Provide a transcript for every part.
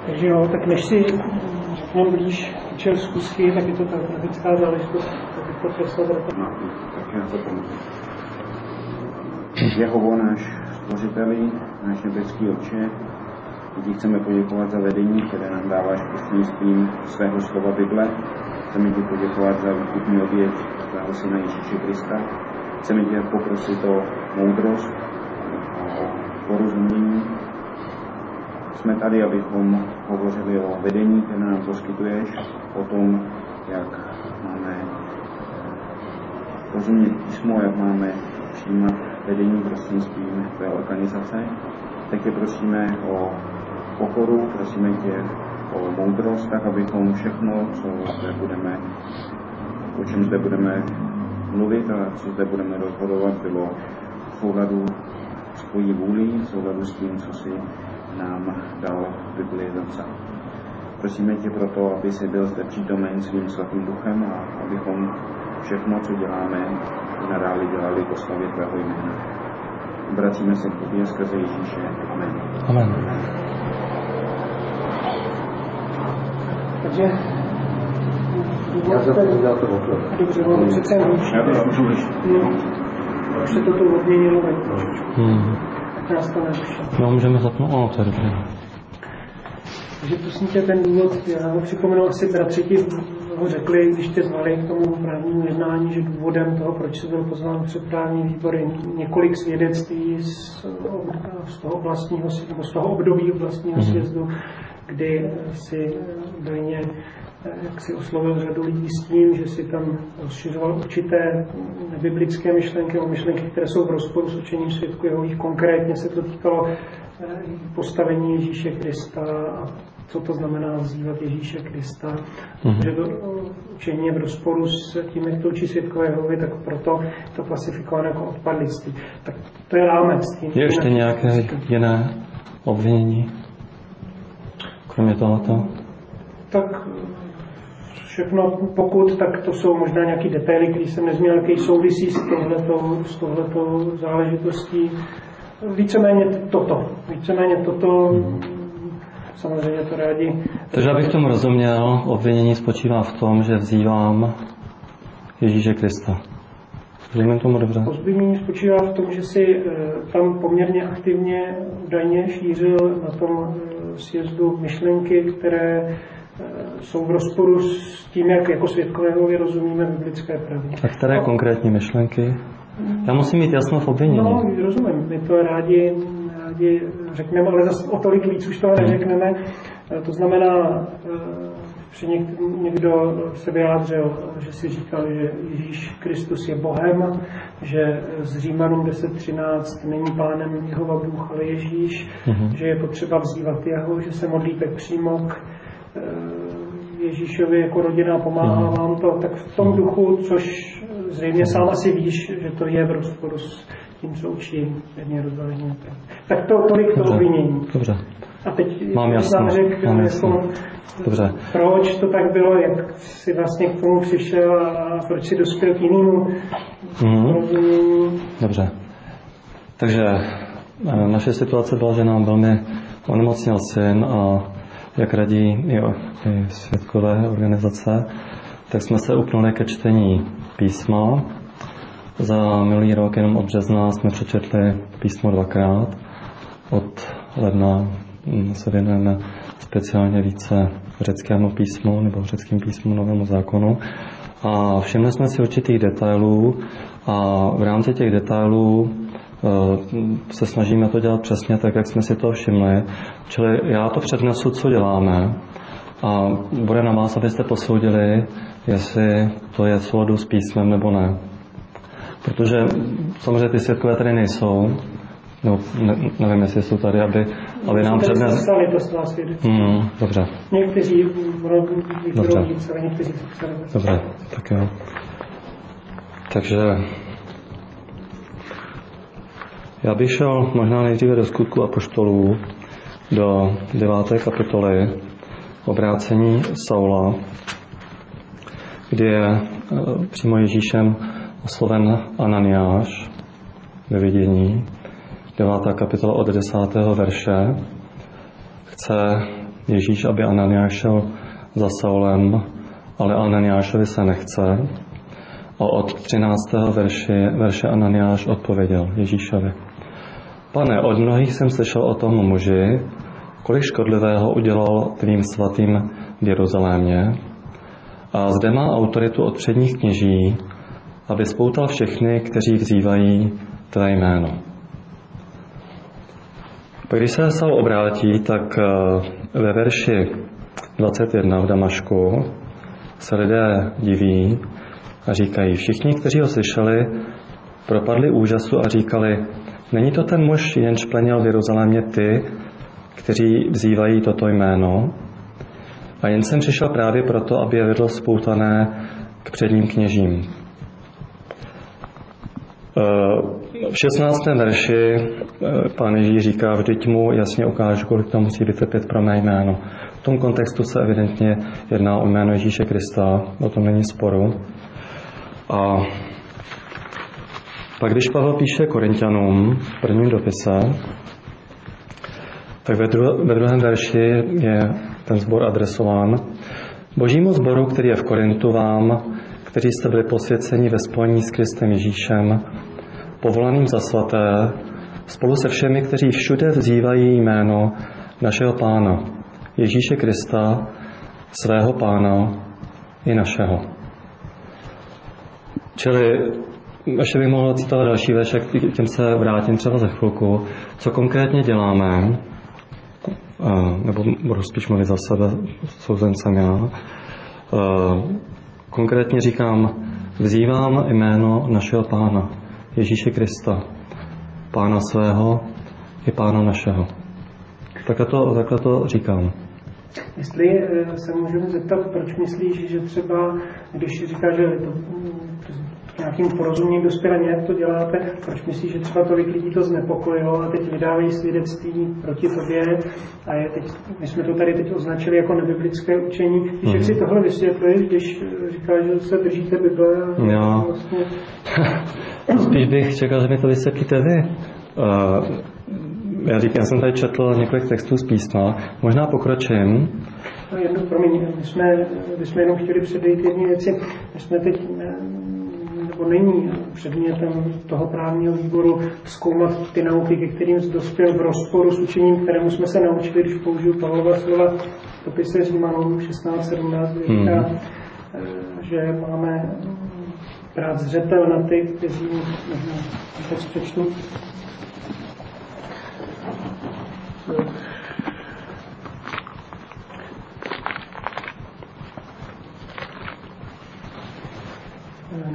Takže jo, tak než si řekněme blíž účel zkusky, tak je to praktická záležitost, abych to přesal vrtat. No, tak já to pomůžu. Jehovo, náš Stvořiteli, náš nebeský Otče, ti chceme poděkovat za vedení, které nám dáváš prostřednictvím svého slova Bible. Chceme ti poděkovat za výkupní oběť tvého syna Ježíše Krista. Chceme tě poprosit o moudrost, o porozumění. Jsme tady, abychom hovořili o vedení, které nám poskytuješ, o tom, jak máme rozumět písmo, jak máme přijímat vedení prostřednictvím tvé organizace. Tak tě prosíme o pokoru, prosíme tě o moudrost, tak abychom všechno, o čem zde budeme mluvit a co zde budeme rozhodovat, bylo v souladu s tvojí vůlí, v souladu s tím, co si nám dal v Biblii zapsat. Prosíme tě proto, aby jsi byl zde přítomen svým svatým duchem a abychom všechno, co děláme, i nadále dělali k oslavě tvého jména. Obracíme se k tobě skrze Ježíše. Amen. Amen. Takže dobře, no, přece jen už se toto odměnilo tak nás to neruší. No, můžeme zapnout, to je dobře. Takže prosím tě, ten důvod, já ho připomenu, asi bratři ti ho řekli, když tě zvali k tomu právnímu jednání, že důvodem toho, proč jsi byl pozván před právní výbor, je několik svědectví z toho vlastního, nebo z toho období vlastního sjezdu, kdy si údajně jak si oslovil řadu lidí s tím, že si tam rozšiřoval určité biblické myšlenky, myšlenky, které jsou v rozporu s učením svědků Jehových. Konkrétně se to týkalo postavení Ježíše Krista a co to znamená vzývat Ježíše Krista. Že to učení je v rozporu s tím, jak to učí svědkové Jehovy, tak proto to klasifikované jako odpadlictví. Tak to je rámec. Je ještě nějaké jiné obvinění? Kromě tohoto? Tak všechno, pokud, tak to jsou možná nějaké detaily, které jsem nezmínil, jaké souvisí s tohletou záležitostí. Víceméně toto, samozřejmě to rádi. Takže abych tomu rozuměl, obvinění spočívá v tom, že vzývám Ježíše Krista. Rozumím tomu dobře? Obvinění spočívá v tom, že si tam poměrně aktivně údajně šířil na tom sjezdu myšlenky, které jsou v rozporu s tím, jak jako svědkové Jehovy rozumíme biblické pravdy. A které konkrétní myšlenky? Já musím mít jasno v obvinění. No, rozumím. My to rádi řekneme, ale zase o tolik víc už toho neřekneme. To znamená, že někdo se vyjádřil, že si říkal, že Ježíš Kristus je Bohem, že z Římanům 10.13 není pánem Jehova Bůh, ale Ježíš, že je potřeba vzývat jeho, že se modlíte přímo k Ježíšovi jako rodina, pomáhá vám to, tak v tom duchu, což zřejmě sám asi víš, že to je v rozporu s tím, co učí jedně rozvážně. Tak to tolik to obvinění. Dobře. A teď mám jasno. Dobře. Proč to tak bylo, jak jsi vlastně k tomu přišel a proč jsi dospěl k jinému rozumění. Dobře. Takže naše situace byla, že nám velmi onemocněl syn a jak radí i svědkové organizace, tak jsme se upnuli ke čtení písma. Za minulý rok, jenom od března, jsme přečetli písmo 2krát. Od ledna se věnujeme speciálně více řeckému písmu nebo řeckým písmu Novému zákonu. A všimli jsme si určitých detailů a v rámci těch detailů se snažíme to dělat přesně tak, jak jsme si to všimli. Čili já to přednesu, co děláme a bude na vás, abyste posoudili, jestli to je v souladu s písmem nebo ne. Protože samozřejmě ty svědkové tady nejsou, no, nevím, jestli jsou tady, aby nám přednesli. Dobře. Někteří dobře. někteří dobře, tak jo. Takže já bych šel možná nejdříve do Skutků apoštolů, do 9. kapitoly, obrácení Saula, kdy je přímo Ježíšem osloven Ananiáš ve vidění. 9. kapitola od 10. verše. Chce Ježíš, aby Ananiáš šel za Saulem, ale Ananiášovi se nechce. A od 13. verše Ananiáš odpověděl Ježíšovi: Pane, od mnohých jsem slyšel o tom muži, kolik škodlivého udělal tvým svatým v Jeruzalémě, a zde má autoritu od předních kněží, aby spoutal všechny, kteří vzývají tvé jméno. Pak když se Saul obrátí, tak ve verši 21 v Damašku se lidé diví a říkají: všichni, kteří ho slyšeli, propadli úžasu a říkali: není to ten muž, jenž plenil v Jeruzalémě ty, kteří vzývají toto jméno? A jen jsem přišel právě proto, aby je vedl spoutané k předním kněžím. V 16. verši pán Ježíš říká: vždyť mu jasně ukážu, kolik to musí vytrpět pro mé jméno. V tom kontextu se evidentně jedná o jméno Ježíše Krista, o tom není sporu. A pak když Pavel píše Korinťanům v prvním dopise, tak ve druhém verši je ten sbor adresován: Božímu sboru, který je v Korintu, vám, kteří jste byli posvěceni ve spojení s Kristem Ježíšem, povolaným za svaté, spolu se všemi, kteří všude vzývají jméno našeho Pána, Ježíše Krista, svého Pána i našeho. Čili ještě bych mohl citovat další verše, k těm se vrátím třeba za chvilku. Co konkrétně děláme, nebo budu spíš mluvit za sebe, souzencem já. Konkrétně říkám: vzývám jméno našeho Pána, Ježíše Krista, Pána svého i Pána našeho. Takhle to říkám. Jestli se můžeme zeptat, proč myslíš, že třeba, když říkáš, že to nějakým porozuměním dospělým, jak to děláte, proč myslíš, že třeba tolik lidí to znepokojilo a teď vydávají svědectví proti tobě a my jsme to tady teď označili jako nebiblické učení. Když si tohle vysvětluješ, když říkáš, že se držíte Bible a vlastně... Spíš bych čekal, že mi to vysvětlíte vy. Já jsem tady četl několik textů z písma, možná pokročím. Promiň, my jsme jenom chtěli předejít jedné věci. My jsme teď, nebo není předmětem toho právního výboru zkoumat ty nauky, ke kterým dospěl v rozporu s učením, kterému jsme se naučili, když použiju Pavlova slova v dopise Římanům 16:17, kde říká, že máme brát zřetel na ty, kteří teď přečtu.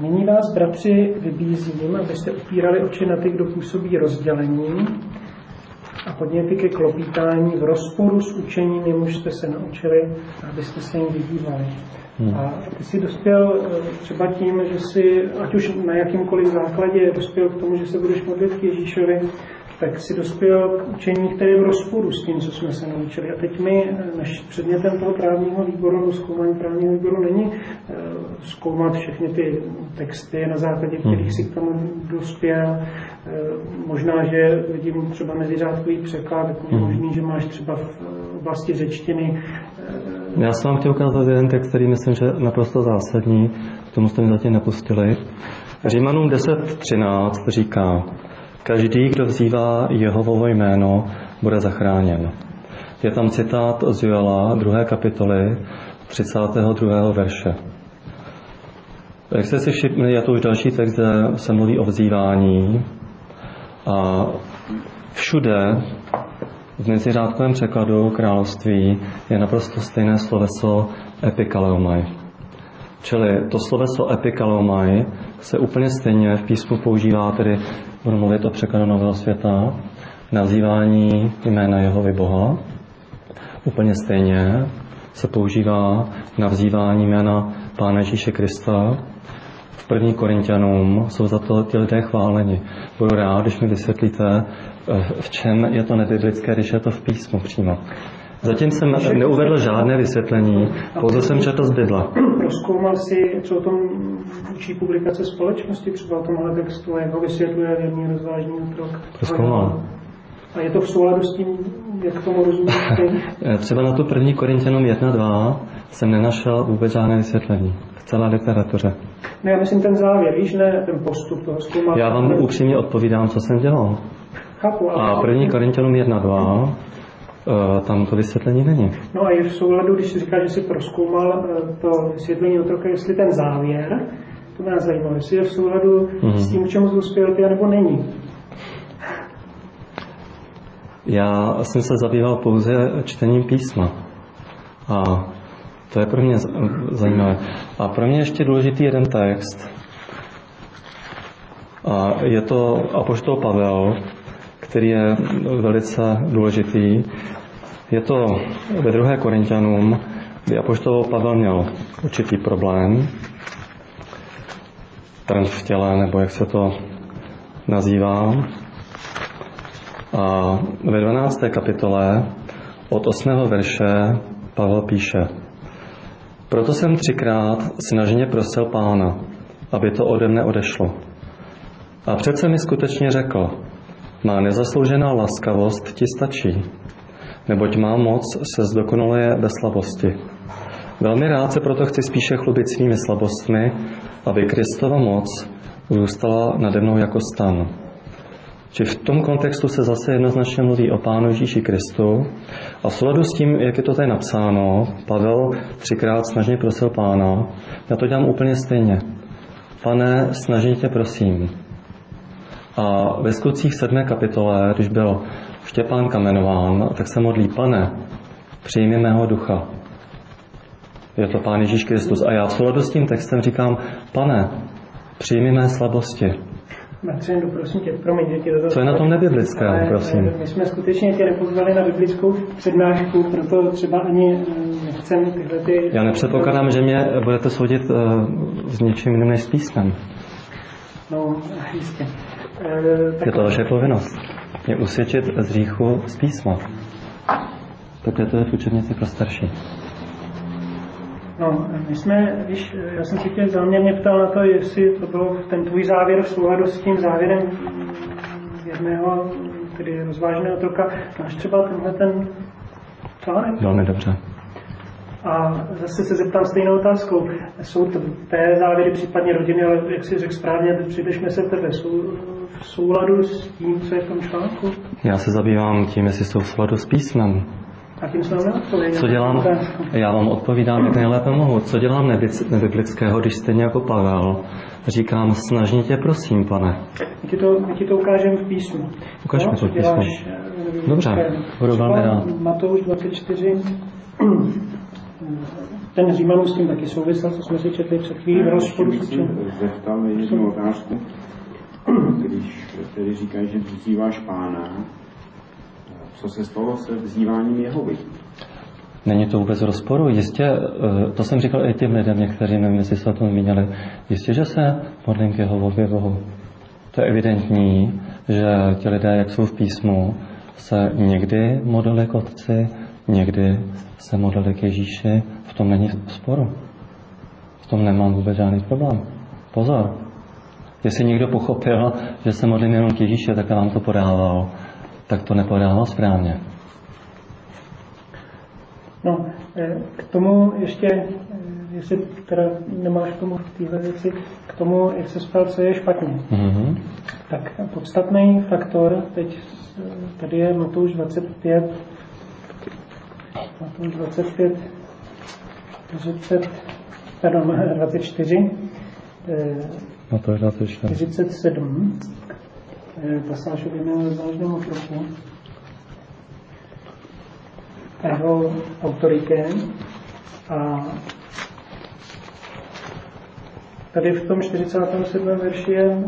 Nyní vás, bratři, vybízím, abyste upírali oči na ty, kdo působí rozdělení a podněty ke klopítání v rozporu s učením, jemuž jste se naučili, abyste se jim vydívali. A ty jsi dospěl třeba tím, že jsi, ať už na jakýmkoliv základě dospěl k tomu, že se budeš modlit k Ježíšovi, tak si dospěl k učení, které je v rozporu s tím, co jsme se naučili. A teď předmětem toho právního výboru, nebo zkoumání právního výboru není zkoumat všechny ty texty, na základě kterých si k tomu dospěl. Možná, že vidím třeba meziřádkový překlad, je možný, že máš třeba v oblasti řečtiny. Já jsem vám chtěl ukázat jeden text, který myslím, že je naprosto zásadní, k tomu jste mi zatím nepustili. Římanům 10:13 říká: každý, kdo vzývá Jehovovo jméno, bude zachráněn. Je tam citát z Joela 2. kapitoly 32. verše. Jak jste si všimli, je to už další text, kde se mluví o vzývání a všude v meziřádkovém překladu království je naprosto stejné sloveso epikaleomai. Čili to sloveso epikaleomai se úplně stejně v písmu používá, tedy budu mluvit o překladu Nového světa, na vzývání jména Jehovy Boha. Úplně stejně se používá na vzývání jména Pána Ježíše Krista. V 1. Korinťanům jsou za to ti lidé chváleni. Budu rád, když mi vysvětlíte, v čem je to nebiblické, když je to v písmu přímo. Zatím jsem neuvedl žádné vysvětlení, pouze jsem četl z Bible. Prozkoumal si, co o tom učí publikace společnosti, třeba o tomhle textu, jak ho vysvětluje věrný rozvážný útrok? Prozkoumal. A je to v souladu s tím, jak tomu rozumíte? Třeba na tu 1. Korinťanům 1.2 jsem nenašel vůbec žádné vysvětlení v celé literatuře. Ne, já myslím ten závěr, víš, ne ten postup toho zkoumání. Já vám upřímně odpovídám, co jsem dělal. Chápu, ale... A 1. Korinťanům 1.2 tam to vysvětlení není. No a je v souladu, když si říká, že si prozkoumal to vysvětlení otroka, jestli ten závěr, to mě zajímalo, jestli je v souladu s tím, k čemu jsi dospěl ty, nebo není. Já jsem se zabýval pouze čtením písma. A to je pro mě zajímavé. A pro mě ještě důležitý jeden text. A je to apoštol Pavel, který je velice důležitý. Je to ve 2. Korinťanům, kdy apoštol Pavel měl určitý problém. Trn v těle, nebo jak se to nazývá. A ve 12. kapitole od 8. verše Pavel píše: Proto jsem 3krát snažně prosil Pána, aby to ode mne odešlo. A přece mi skutečně řekl, má nezasloužená laskavost ti stačí, neboť má moc se zdokonaluje ve slabosti. Velmi rád se proto chci spíše chlubit svými slabostmi, aby Kristova moc zůstala nade mnou jako stan. Či v tom kontextu se zase jednoznačně mluví o Pánu Ježíši Kristu a v souladu s tím, jak je to tady napsáno, Pavel 3krát snažně prosil Pána, já to dělám úplně stejně. Pane, snažně tě prosím. A ve Skutcích 7. kapitole, když byl Štěpán kamenován, tak se modlí: Pane, přijmi mého ducha. Je to Pán Ježíš Kristus. A já v souladu s tím textem říkám: Pane, přijmi mé slabosti. Marcinu, prosím tě, promiň, že tě do toho... Co je na tom nebiblické, prosím? My jsme skutečně tě nepozvali na biblickou přednášku, proto třeba ani nechcem tyhle ty... Já nepředpokládám, že mě budete soudit s něčím jiným než s písmem. No, jistě. Je to vaše povinnost. Mě usvědčit z hříchu z písma. Takhle to je v učebnici pro starší. No, my jsme, víš, já jsem si tě záměrně ptal na to, jestli to bylo ten tvůj závěr v souladu s tím závěrem jedného, tedy rozváženého otroka. Máš třeba tenhle ten článek? Velmi dobře. A zase se zeptám stejnou otázkou. Jsou té závěry případně rodiny, ale jak si řekl správně, přidržme se tebe, jsou v souladu s tím, co je v tom článku? Já se zabývám tím, jestli jsou v souladu s písmem. A tím jsem neodpověděl. Co dělám? Já vám odpovídám, jak nejlépe mohu. Co dělám nebiblického, když stejně jako Pavel říkám: snažně tě prosím, Pane. My ti to ukážeme v písmu. Ukaž mi to v písmu. Dobře, budu velmi rád. Matouš 24. Ten Římanům s tím taky souvisel, co jsme si četli před chvílí v rozporu. Zeptal jednu otázku, když tedy říkáš, že vzýváš Pána, co se stalo se vzýváním Jehovy? Není to vůbec v rozporu. Jistě, to jsem říkal i těm lidem, někteří, nevím, jestli se o tom zmínili, jistě, že se modlím k Jehovově Bohu. To je evidentní, že ti lidé, jak jsou v písmu, se někdy modlili k Otci, někdy se modlili k Ježíši. V tom není sporu. V tom nemám vůbec žádný problém. Pozor. Jestli někdo pochopil, že se modlím jenom k Ježíši, tak vám to podával, tak to nepodával správně. No, k tomu ještě, jestli teda nemáš k tomu v téhle věci, k tomu, jak se spal, co je špatně. Mm-hmm. Tak podstatný faktor, teď tady je Matouš 25, Matouš 24, 47, pasáž od jednoho rozvážného otroku. Jeho autorikem. A tady v tom 47. verši je,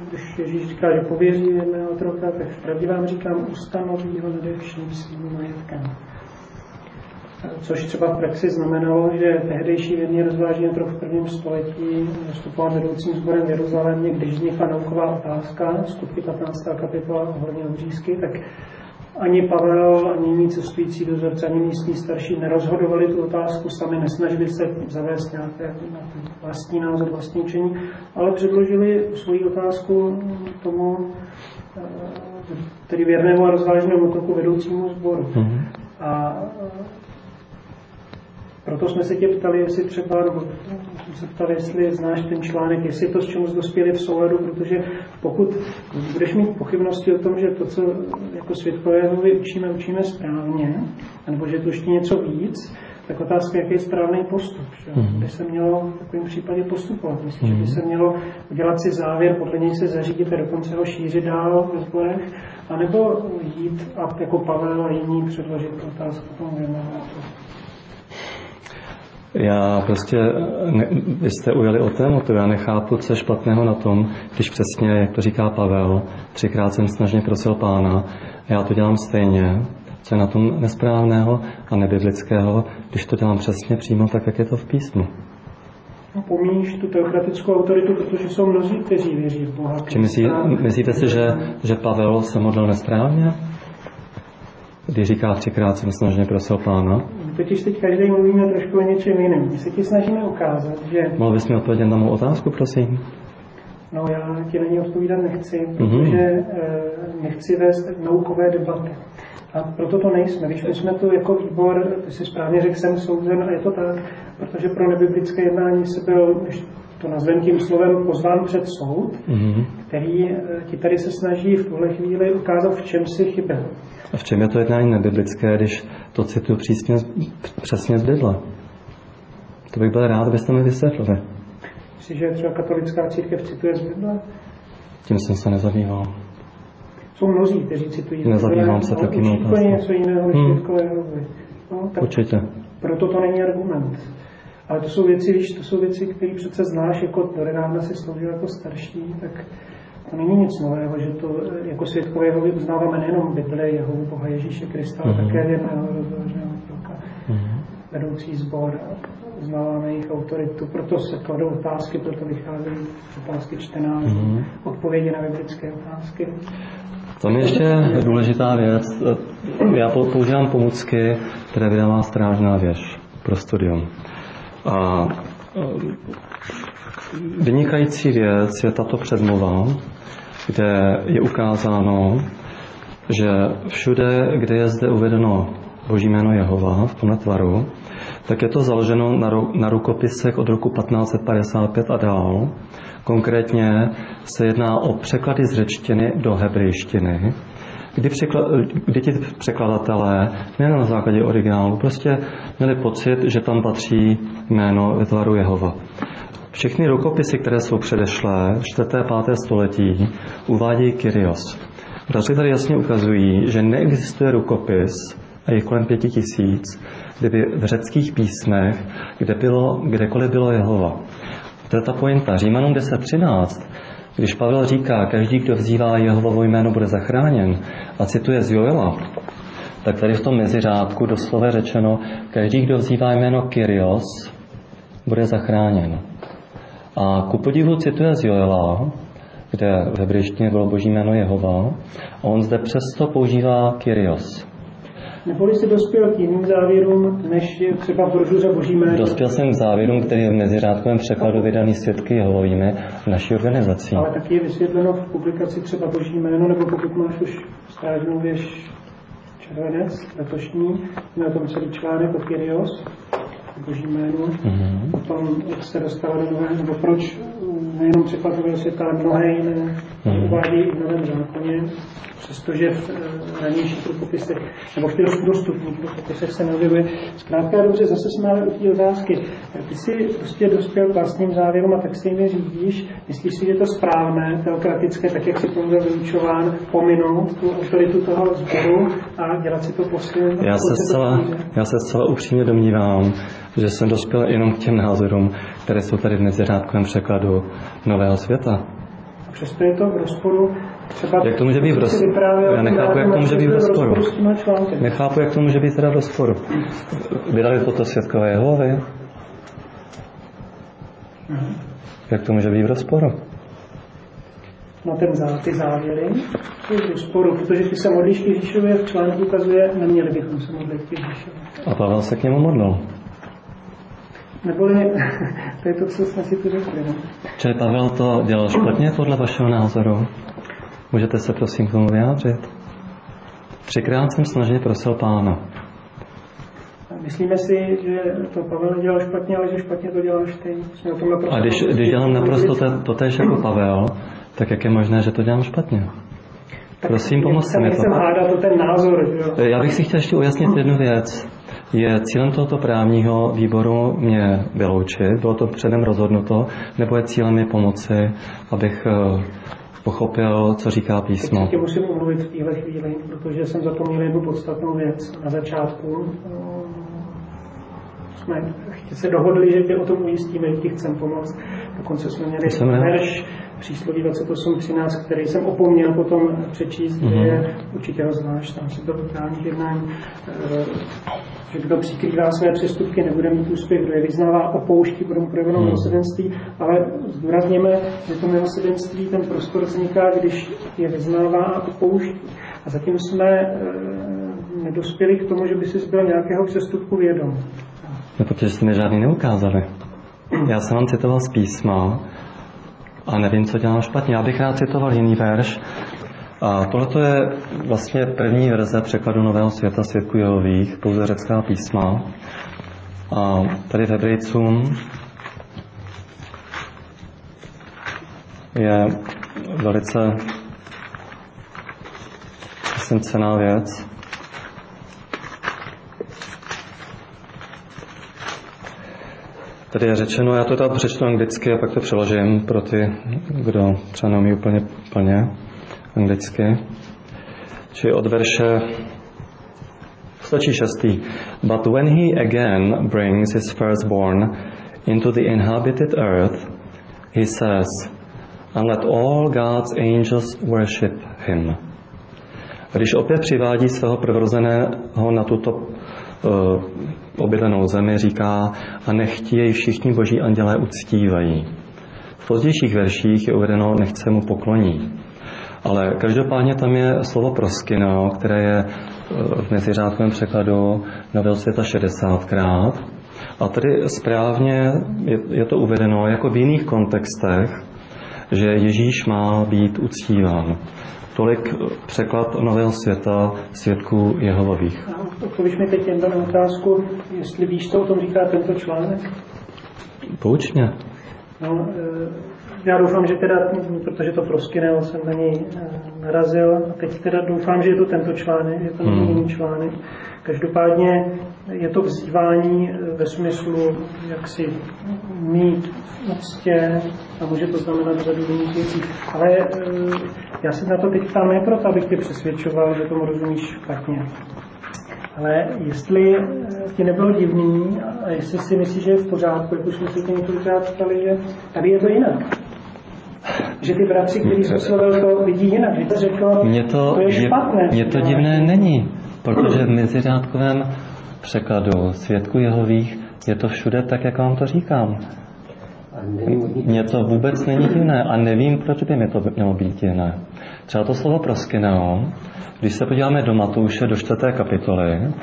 když Ježíš říká, že pověří jedného otroka, tak vpravdě vám říkám, ustanoví ho nade vším svým majetkem. Což třeba v praxi znamenalo, že tehdejší věrný rozvážený otrok v 1. století vstupoval vedoucím sborem v Jeruzalémě, když vznikla nauková otázka, Skutky 15. kapitola ohledně obřízky, tak ani Pavel, ani jiní cestující dozorci, ani místní starší nerozhodovali tu otázku sami, nesnažili se zavést nějaké vlastní názor, vlastní učení, ale předložili svoji otázku tomu tedy věrnému a rozvážnému otroku vedoucímu sboru. A proto jsme se tě ptali, jestli třeba, nebo jsme se ptali, jestli znáš ten článek, jestli to, s čemu jsi dospěli v souladu, protože pokud budeš mít pochybnosti o tom, že to, co jako svědkové Jehovy učíme správně, nebo že to ještě něco víc, tak otázka, jaký je správný postup. By se mělo v takovém případě postupovat. Myslím, že by se mělo udělat si závěr, podle něj se zařídit a dokonce ho šířit dál ve sborech, anebo jít a jako Pavel a jiní předložit otázku tomu věnovat. Já prostě, vy jste ujeli o tématu, já nechápu, co je špatného na tom, když přesně, jak to říká Pavel, 3krát jsem snažně prosil Pána, já to dělám stejně, co je na tom nesprávného a nebiblického, když to dělám přesně přímo tak, jak je to v písmu. Pomíš tu teokratickou autoritu, protože jsou mnozí, kteří věří v Boha. Myslíte si, že Pavel se modlil nesprávně? Když říká 3krát jsem snažně prosil Pána. Totiž teď každý mluvíme trošku o něčem jiném. My se ti snažíme ukázat, že... Mohl bys mi odpovědět na mou otázku, prosím? No, já ti na ní odpovídat nechci, protože nechci vést naukové debaty. A proto to nejsme. Když my jsme tu jako výbor, ty si správně řekl, jsem souzen a je to tak, protože pro nebiblické jednání se byl, když to nazvem tím slovem, pozván před soud, který ti tady se snaží v tuhle chvíli ukázat, v čem si chyběl. A v čem je to jednání nebiblické, když to cituju přesně z Bible? To bych byl rád, abyste mi vysvětlili. Myslíš, že třeba katolická církev cituje z Bible? Tím jsem se nezabýval. Jsou mnozí, kteří citují. Nezabývám se takým otázkou. Úplně něco jiného než svědkové Jehovy. No, určitě. Proto to není argument. Ale to jsou věci, víš, to jsou věci, které přece znáš, jako donedávna si sloužil jako starší, tak to není nic nového, že to jako svědkové Jehovy uznáváme nejenom Bibli, Jehovu, Boha Ježíše Krista, ale také věrného rozvážného otroka, vedoucí sbor, uznáváme jejich autoritu, proto se kladou otázky, proto vycházejí otázky čtenářů, odpovědi na biblické otázky. Tam je ještě důležitá věc. Já používám pomůcky, které vydává Strážná věž pro studium. A vynikající věc je tato předmluva, kde je ukázáno, že všude, kde je zde uvedeno Boží jméno Jehova v tomhle tvaru, tak je to založeno na rukopisech od roku 1555 a dál. Konkrétně se jedná o překlady z řečtiny do hebrejštiny, kdy ti překladatelé, nejen na základě originálu, prostě měli pocit, že tam patří jméno ve tvaru Jehova. Všechny rukopisy, které jsou předešlé, 4. 5. století, uvádějí Kyrios. Bratři tady jasně ukazují, že neexistuje rukopis, a je kolem 5000, kdyby v řeckých písmech, kdekoliv bylo Jehova. To je ta pointa. Římanům 10.13, když Pavel říká, každý, kdo vzývá Jehovovo jméno, bude zachráněn, a cituje z Joela, tak tady v tom meziřádku doslova řečeno, každý, kdo vzývá jméno Kyrios, bude zachráněn. A ku podivu cituje z Joela, kde v hebrejštině bylo Boží jméno Jehova, a on zde přesto používá Kyrios. Neboli jsi dospěl k jiným závěrům, než je třeba v brožuře Boží jméno? Dospěl jsem k závěrům, který je v meziřádkovém překladu vydaný svědky Jehovovými v naší organizaci. Ale taky je vysvětleno v publikaci třeba Boží jméno, nebo pokud máš už Strážnou věž červenec, letošní, na tom celý článek o Kyrios, Boží jméno, o tom, jak se dostala do Nového, nebo proč nejenom překladové světa, ale mnohé jiné uvádějí i v Novém zákoně, přestože v ranějších rukopisech, nebo v těch dostupných rukopisech se neobjevuje. Zkrátka dobře, zase jsme ale u té otázky. Ty jsi prostě dospěl k vlastním závěrům a tak se jimi řídíš. Myslíš si, že je to správné, teokratické, tak jak si tomu byl vyučován, pominout tu autoritu toho sboru a dělat si to po svém? Já se zcela upřímně domnívám, že jsem dospěl jenom k těm názorům, které jsou tady v meziřádkovém překladu Nového světa. Přesto je to v rozporu. Třeba jak to může být v rozporu? Já nechápu, jak to může být v rozporu. Nechápu, jak to může být teda v rozporu. Vydali toto svědkové Jehovy? Jak to může být v rozporu? No ty závěry jsou v rozporu, protože ty se modlíš k Ježíšově, v článku ukazuje, neměli bychom se modlit k Ježíšově. A Pavel se k němu modlil. Neboli, to je to, co jsme si tu řekli. No? Čili Pavel to dělal špatně podle vašeho názoru? Můžete se prosím k tomu vyjádřit? 3krát jsem snažně prosil Pána. Myslíme si, že to Pavel dělal špatně, ale že špatně to děláš ty. A když dělám naprosto totéž jako Pavel, tak jak je možné, že to dělám špatně? Prosím, pomozte mi to. Nechcem hádat to ten názor. Že? Já bych si chtěl ještě ujasnit jednu věc. Je cílem tohoto právního výboru mě vyloučit, bylo to předem rozhodnuto, nebo je cílem mi pomoci, abych pochopil, co říká písmo? Teď musím umluvit v téhle chvíli, protože jsem zapomněl jednu podstatnou věc na začátku. Jsme se dohodli, že tě o tom ujistíme, že ti chcem pomoct. Dokonce jsme měli verš přísloví 28.13, který jsem opomněl potom přečíst, že je určitě ho znáš, tam se to brutálních jednání, že kdo přikrývá své přestupky, nebude mít úspěch, kdo je vyznává, opouští, budou projevenou milosrdenství, ale zdůrazněme, že to milosrdenství, ten prostor vzniká, když je vyznává a opouští. A zatím jsme nedospěli k tomu, že by si byl nějakého přestupku vědom. No, protože jste mi žádný neukázali. Já jsem vám citoval z písma a nevím, co dělám špatně. Já bych rád citoval jiný verš. A tohle je vlastně první verze překladu Nového světa svědků Jehových, pouze řecká písma. A tady v Hebrejcům je velice cenná věc. Tady je řečeno, já to tady přečtu anglicky a pak to přeložím pro ty, kdo třeba neumí úplně plně anglicky. Čili od verše stačí 6. But when he again brings his firstborn into the inhabited earth, he says, and let all God's angels worship him. Když opět přivádí svého prvorozeného na tuto obydlenou zemi, říká, a nechť jej všichni boží andělé uctívají. V pozdějších verších je uvedeno, nechť se mu pokloní. Ale každopádně tam je slovo proskyno, které je v meziřádkovém překladu Nového světa 60krát. A tady správně je to uvedeno jako v jiných kontextech, že Ježíš má být uctíván. Tolik překlad Nového světa svědků Jehovových. Odpovíš mi teď jen na otázku, jestli víš, co o tom říká tento článek? Pouč mě. No, já doufám, že teda, protože to proskynel, jsem na něj narazil, a teď teda doufám, že je to tento článek, je to jiný článek. Každopádně je to vzývání ve smyslu, jak si mít v úctě, a může to znamenat řadu jiných věcí. Ale já se na to teď ptám ne proto, abych tě přesvědčoval, že tomu rozumíš špatně. Ale jestli ti nebylo divný a jestli si myslíš, že je v pořádku, jak už jsme si tě několikrát ptali, že tady je to jinak. Že ty bratři, kteří oslovil, to vidí jinak. Že to řekl, to je špatné. Mně to divné není, protože v meziřádkovém překladu svědků Jehových je to všude tak, jak vám to říkám. Mně to vůbec není divné a nevím, proč by mi to mělo být divné. Třeba to slovo proskyneo, když se podíváme do Matouše, do 4. kapitoly,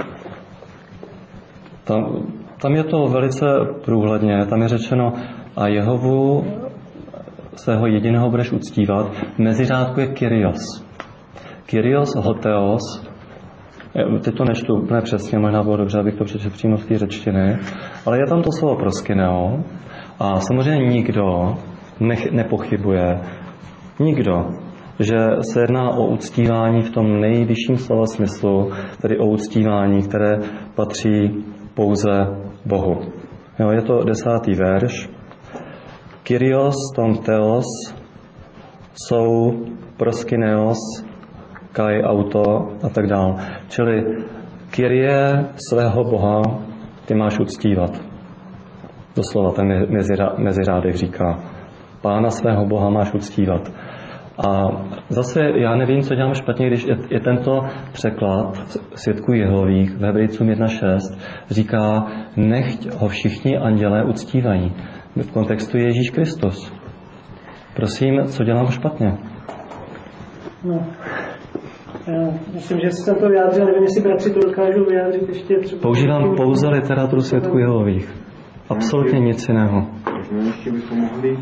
tam je to velice průhledně, tam je řečeno, a Jehovu svého jediného budeš uctívat. V meziřádku je Kyrios. Kyrios, hoteos, teď to nečtu úplně přesně, možná bylo dobře, abych to přečetl přímo z té řečtiny, ale je tam to slovo proskyneo a samozřejmě nikdo nepochybuje, nikdo, že se jedná o uctívání v tom nejvyšším slova smyslu, tedy o uctívání, které patří pouze Bohu. Jo, je to 10. verš. Kyrios, ton theos, jsou proskyneos, kai auto a tak dále. Čili Kyrie, svého Boha, ty máš uctívat. Doslova ten meziřádek říká. Pána svého Boha máš uctívat. A zase já nevím, co dělám špatně, když je tento překlad svědků Jehových v Hebrejcům 1.6 říká, nechť ho všichni andělé uctívají. V kontextu je Ježíš Kristus. Prosím, co dělám špatně? No, já myslím, že jsem to vyjádřil, nevím, jestli bratři to dokážu vyjádřit ještě třeba. Používám pouze literaturu svědků Jehových. Absolutně nic jiného. Ještě bychom mohli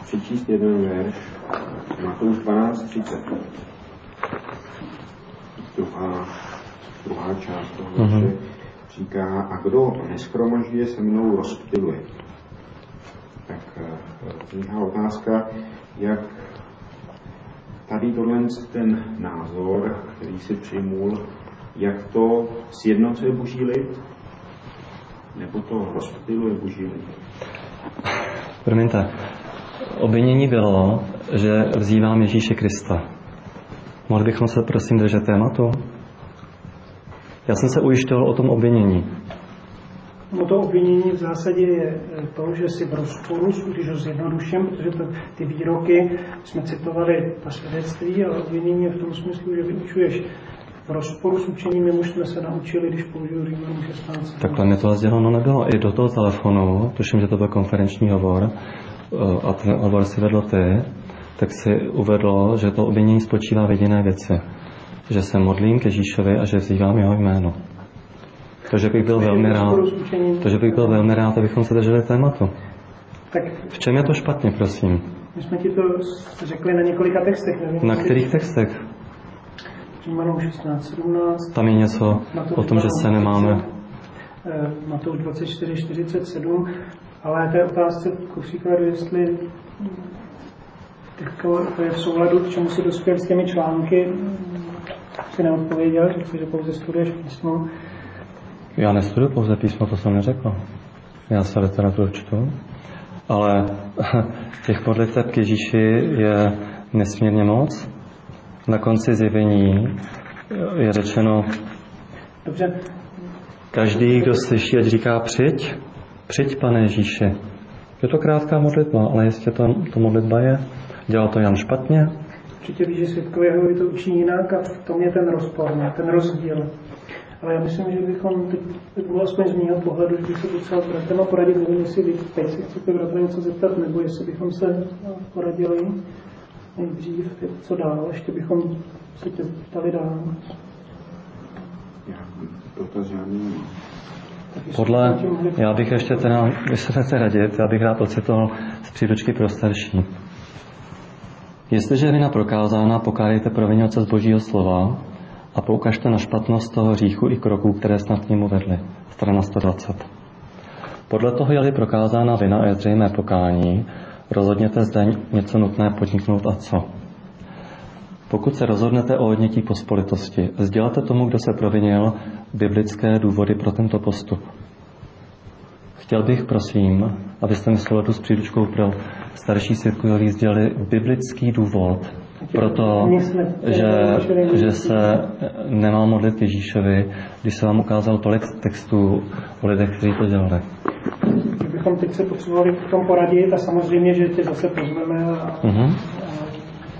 přečíst jeden verš Matouš 12:30. Druhá část toho říká, a kdo neshromažďuje se mnou, rozptyluje. Tak vzniká otázka, jak tady tohle ten názor, který si přijmul, jak to sjednocuje boží lid, nebo to rozptyluje boží lid? Promiňte, obvinění bylo, že vzývám Ježíše Krista. Mohli bychom se prosím držet tématu? Já jsem se ujišťoval o tom obvinění. No to obvinění v zásadě je to, že si v rozporu, když ho zjednoduším, protože ty výroky jsme citovali ta svědectví, ale obvinění je v tom smyslu, že vyučuješ v rozporu s učením, jemuž jsme se naučili, když použiju Římanům 16. Takhle mi to sděleno nebylo. I do toho telefonu, tuším, že to byl konferenční hovor, a ten hovor si vedl ty, tak si uvedlo, že to obvinění spočívá v jediné věci. Že se modlím k Ježíšovi a že vzývám jeho jméno. Takže bych byl velmi rád, abychom se drželi tématu. Tak v čem je to špatně, prosím? My jsme ti to řekli na několika textech. Nevím, na kterých textech? Římanům 16:17. Tam je něco o tom, že se nemáme. Matouš 24:47. Ale té otázce, ku příkladu, jestli to je v souladu, k čemu si dospěl s těmi články, si neodpověděl, že pouze studuješ písmo. Já nestuduji pouze písmo, to jsem neřekl. Já se literaturu čtu, ale těch modliteb k Ježíši je nesmírně moc. Na konci zjevení je řečeno, dobře. Každý, kdo slyší, ať říká přijď, Pane Ježíši. Je to krátká modlitba, ale jestli to modlitba je, dělal to Jan špatně? Určitě víš, že svědkové Jehovovi to učí jinak a v tom je ten rozpor, ten rozdíl. Ale já myslím, že bychom, teď bylo aspoň z mého pohledu, že bych se potřeboval s bratrem poradit, nevím, jestli vy teď se chcete bratra něco zeptat, nebo jestli bychom se poradili nejdřív, co dál, ještě bychom se tě ptali dál. Já bych ještě teda, když se chcete radit, já bych rád ocitoval z příručky pro starší. Jestliže je vina prokázána, pokárejte provinilce z Božího slova a poukažte na špatnost toho hříchu i kroků, které snad k němu vedly. Strana 120. Podle toho, je-li prokázána vina a je zřejmé pokání, rozhodněte zde něco nutné podniknout a co. Pokud se rozhodnete o odnětí pospolitosti, sdělte tomu, kdo se provinil, biblické důvody pro tento postup. Chtěl bych, prosím, abyste mi v souladu s příručkou pro starší svědkové sdělili biblický důvod pro to, že se nemá modlit Ježíšovi, když se vám ukázal tolik textů o lidech, kteří to dělali. Kdybychom teď se potřebovali v tom poradit a samozřejmě, že tě zase pozveme a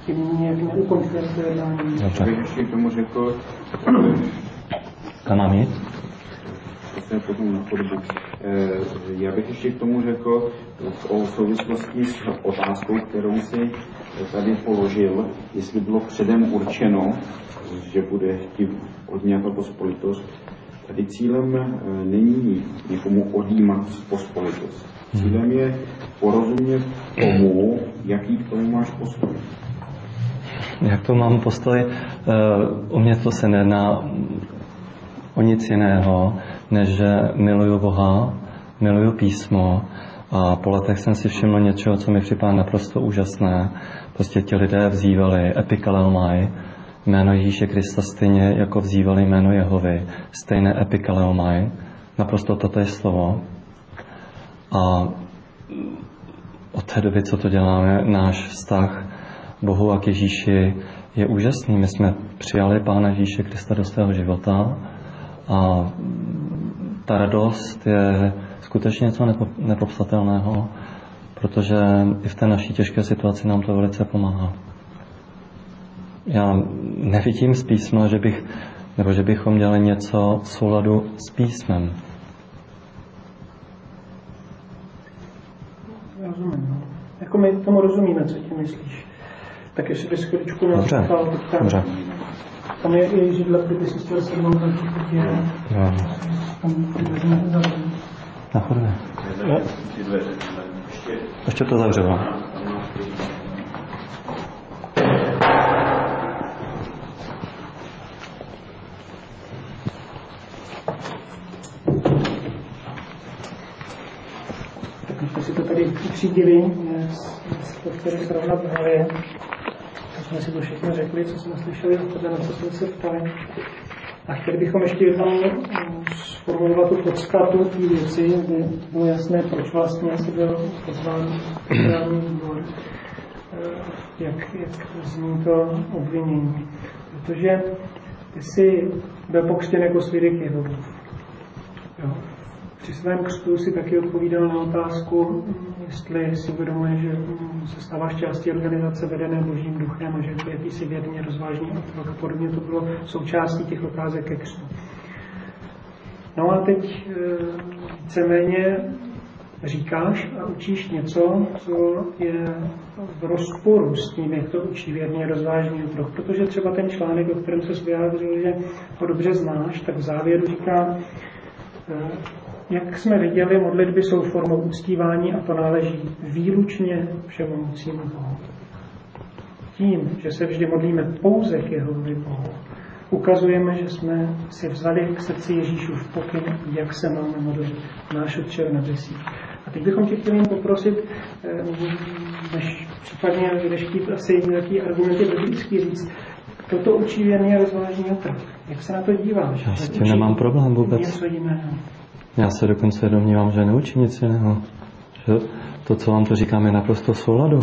tím nějak neukončujeme to jednání. Já bych ještě k tomu řekl, Kam mám jít? Já bych ještě k tomu řekl o souvislosti s otázkou, kterou si tady položil, jestli bylo předem určeno, že bude odňata pospolitost. Tady cílem není někomu odjímat pospolitost. Cílem je porozumět tomu, jaký k tomu máš postoj. Jak to mám postoj? U mě to se nejedná o nic jiného, než že miluju Boha, miluju písmo a po letech jsem si všiml něčeho, co mi připadá naprosto úžasné. Prostě ti lidé vzývali epikalelmai, jméno Ježíše Krista, stejně jako vzývali jméno Jehovy, stejné epikalelmai, naprosto toto je slovo. A od té doby, co to děláme, náš vztah Bohu a k Ježíši je úžasný. My jsme přijali Pána Ježíše Krista do svého života a ta radost je skutečně něco nepopsatelného, protože i v té naší těžké situaci nám to velice pomáhá. Já nevidím z písma, že bychom dělali něco v souladu s písmem. Rozumím. Jako my tomu rozumíme, co tím myslíš. Tak ještě bys chvíličku neodpál. Dobře. Tam je židle, kdyby si chtěl sednout na těch na chodbě. Ještě to zavřelo. si to tady utřídili, to tady srovnat v hlavě. Jsme si to všechno řekli, co jsme slyšeli, na co jsme se ptali. A chtěli bychom ještě jednou zformulovat tu podstatu té věci, aby bylo jasné, proč vlastně se byl pozván správní výbor, jak zní to obvinění. Protože ty jsi byl pokřtěn jako svědek Jehovův. Při svém křtu si taky odpovídal na otázku, jestli si uvědomuje, že se stáváš částí organizace vedené Božím duchem a že je jakýsi věrně rozvážný otrok a podobně. To bylo součástí těch otázek ke křtu. No a teď víceméně říkáš a učíš něco, co je v rozporu s tím, jak to učí věrně rozvážný otrok. Protože třeba ten článek, o kterém se vyjádřil, že ho dobře znáš, tak v závěru říká, jak jsme viděli, modlitby jsou formou uctívání a to náleží výlučně všemohoucímu Bohu. Tím, že se vždy modlíme pouze k Jehovovi Bohu, ukazujeme, že jsme si vzali k srdci Ježíšův pokyn, jak se máme modlit, náš Otče v nebesích. A teď bychom tě chtěli poprosit, než případně budeš chtít asi nějaký argumenty biblický říct, toto učí věrně rozvážný otrok. Jak se na to díváš? Já s tím nemám problém vůbec. Něco jiného. Já se dokonce domnívám, že neučí nic jiného. Že to, co vám to říkám, je naprosto v souladu.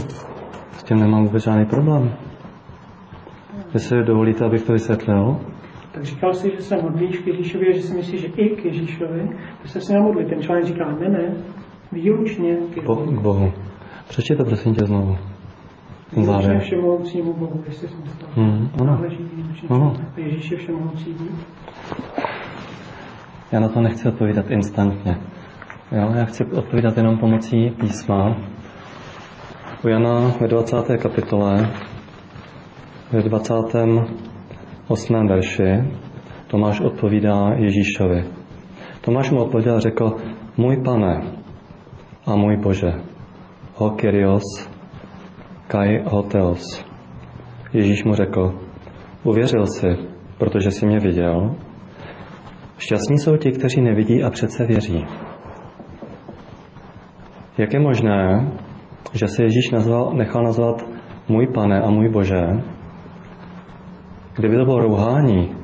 S tím nemám vůbec žádný problém. Jestli dovolíte, abych to vysvětlil. Tak říkal jsi, že se modlíš k Ježíšovi a že si myslíš, že i k Ježíšovi, že se si nemodlí. Ten člověk říká, ne, výlučně k Bohu. Přečti to prosím tě znovu. Výlučně všemohoucímu Bohu, jestli jsem to náleží výlučně. Ježíš je všemohoucí Bůh. Já na to nechci odpovídat instantně. Jo? Já chci odpovídat jenom pomocí písma. U Jana ve 20. kapitole, ve 28. verši, Tomáš odpovídá Ježíšovi. Tomáš mu odpověděl a řekl, můj Pane a můj Bože, ho Kyrios, kai ho Theos. Ježíš mu řekl, uvěřil jsi, protože jsi mě viděl. Šťastní jsou ti, kteří nevidí a přece věří. Jak je možné, že se Ježíš nechal nazvat můj Pane a můj Bože? Kdyby to bylo rouhání,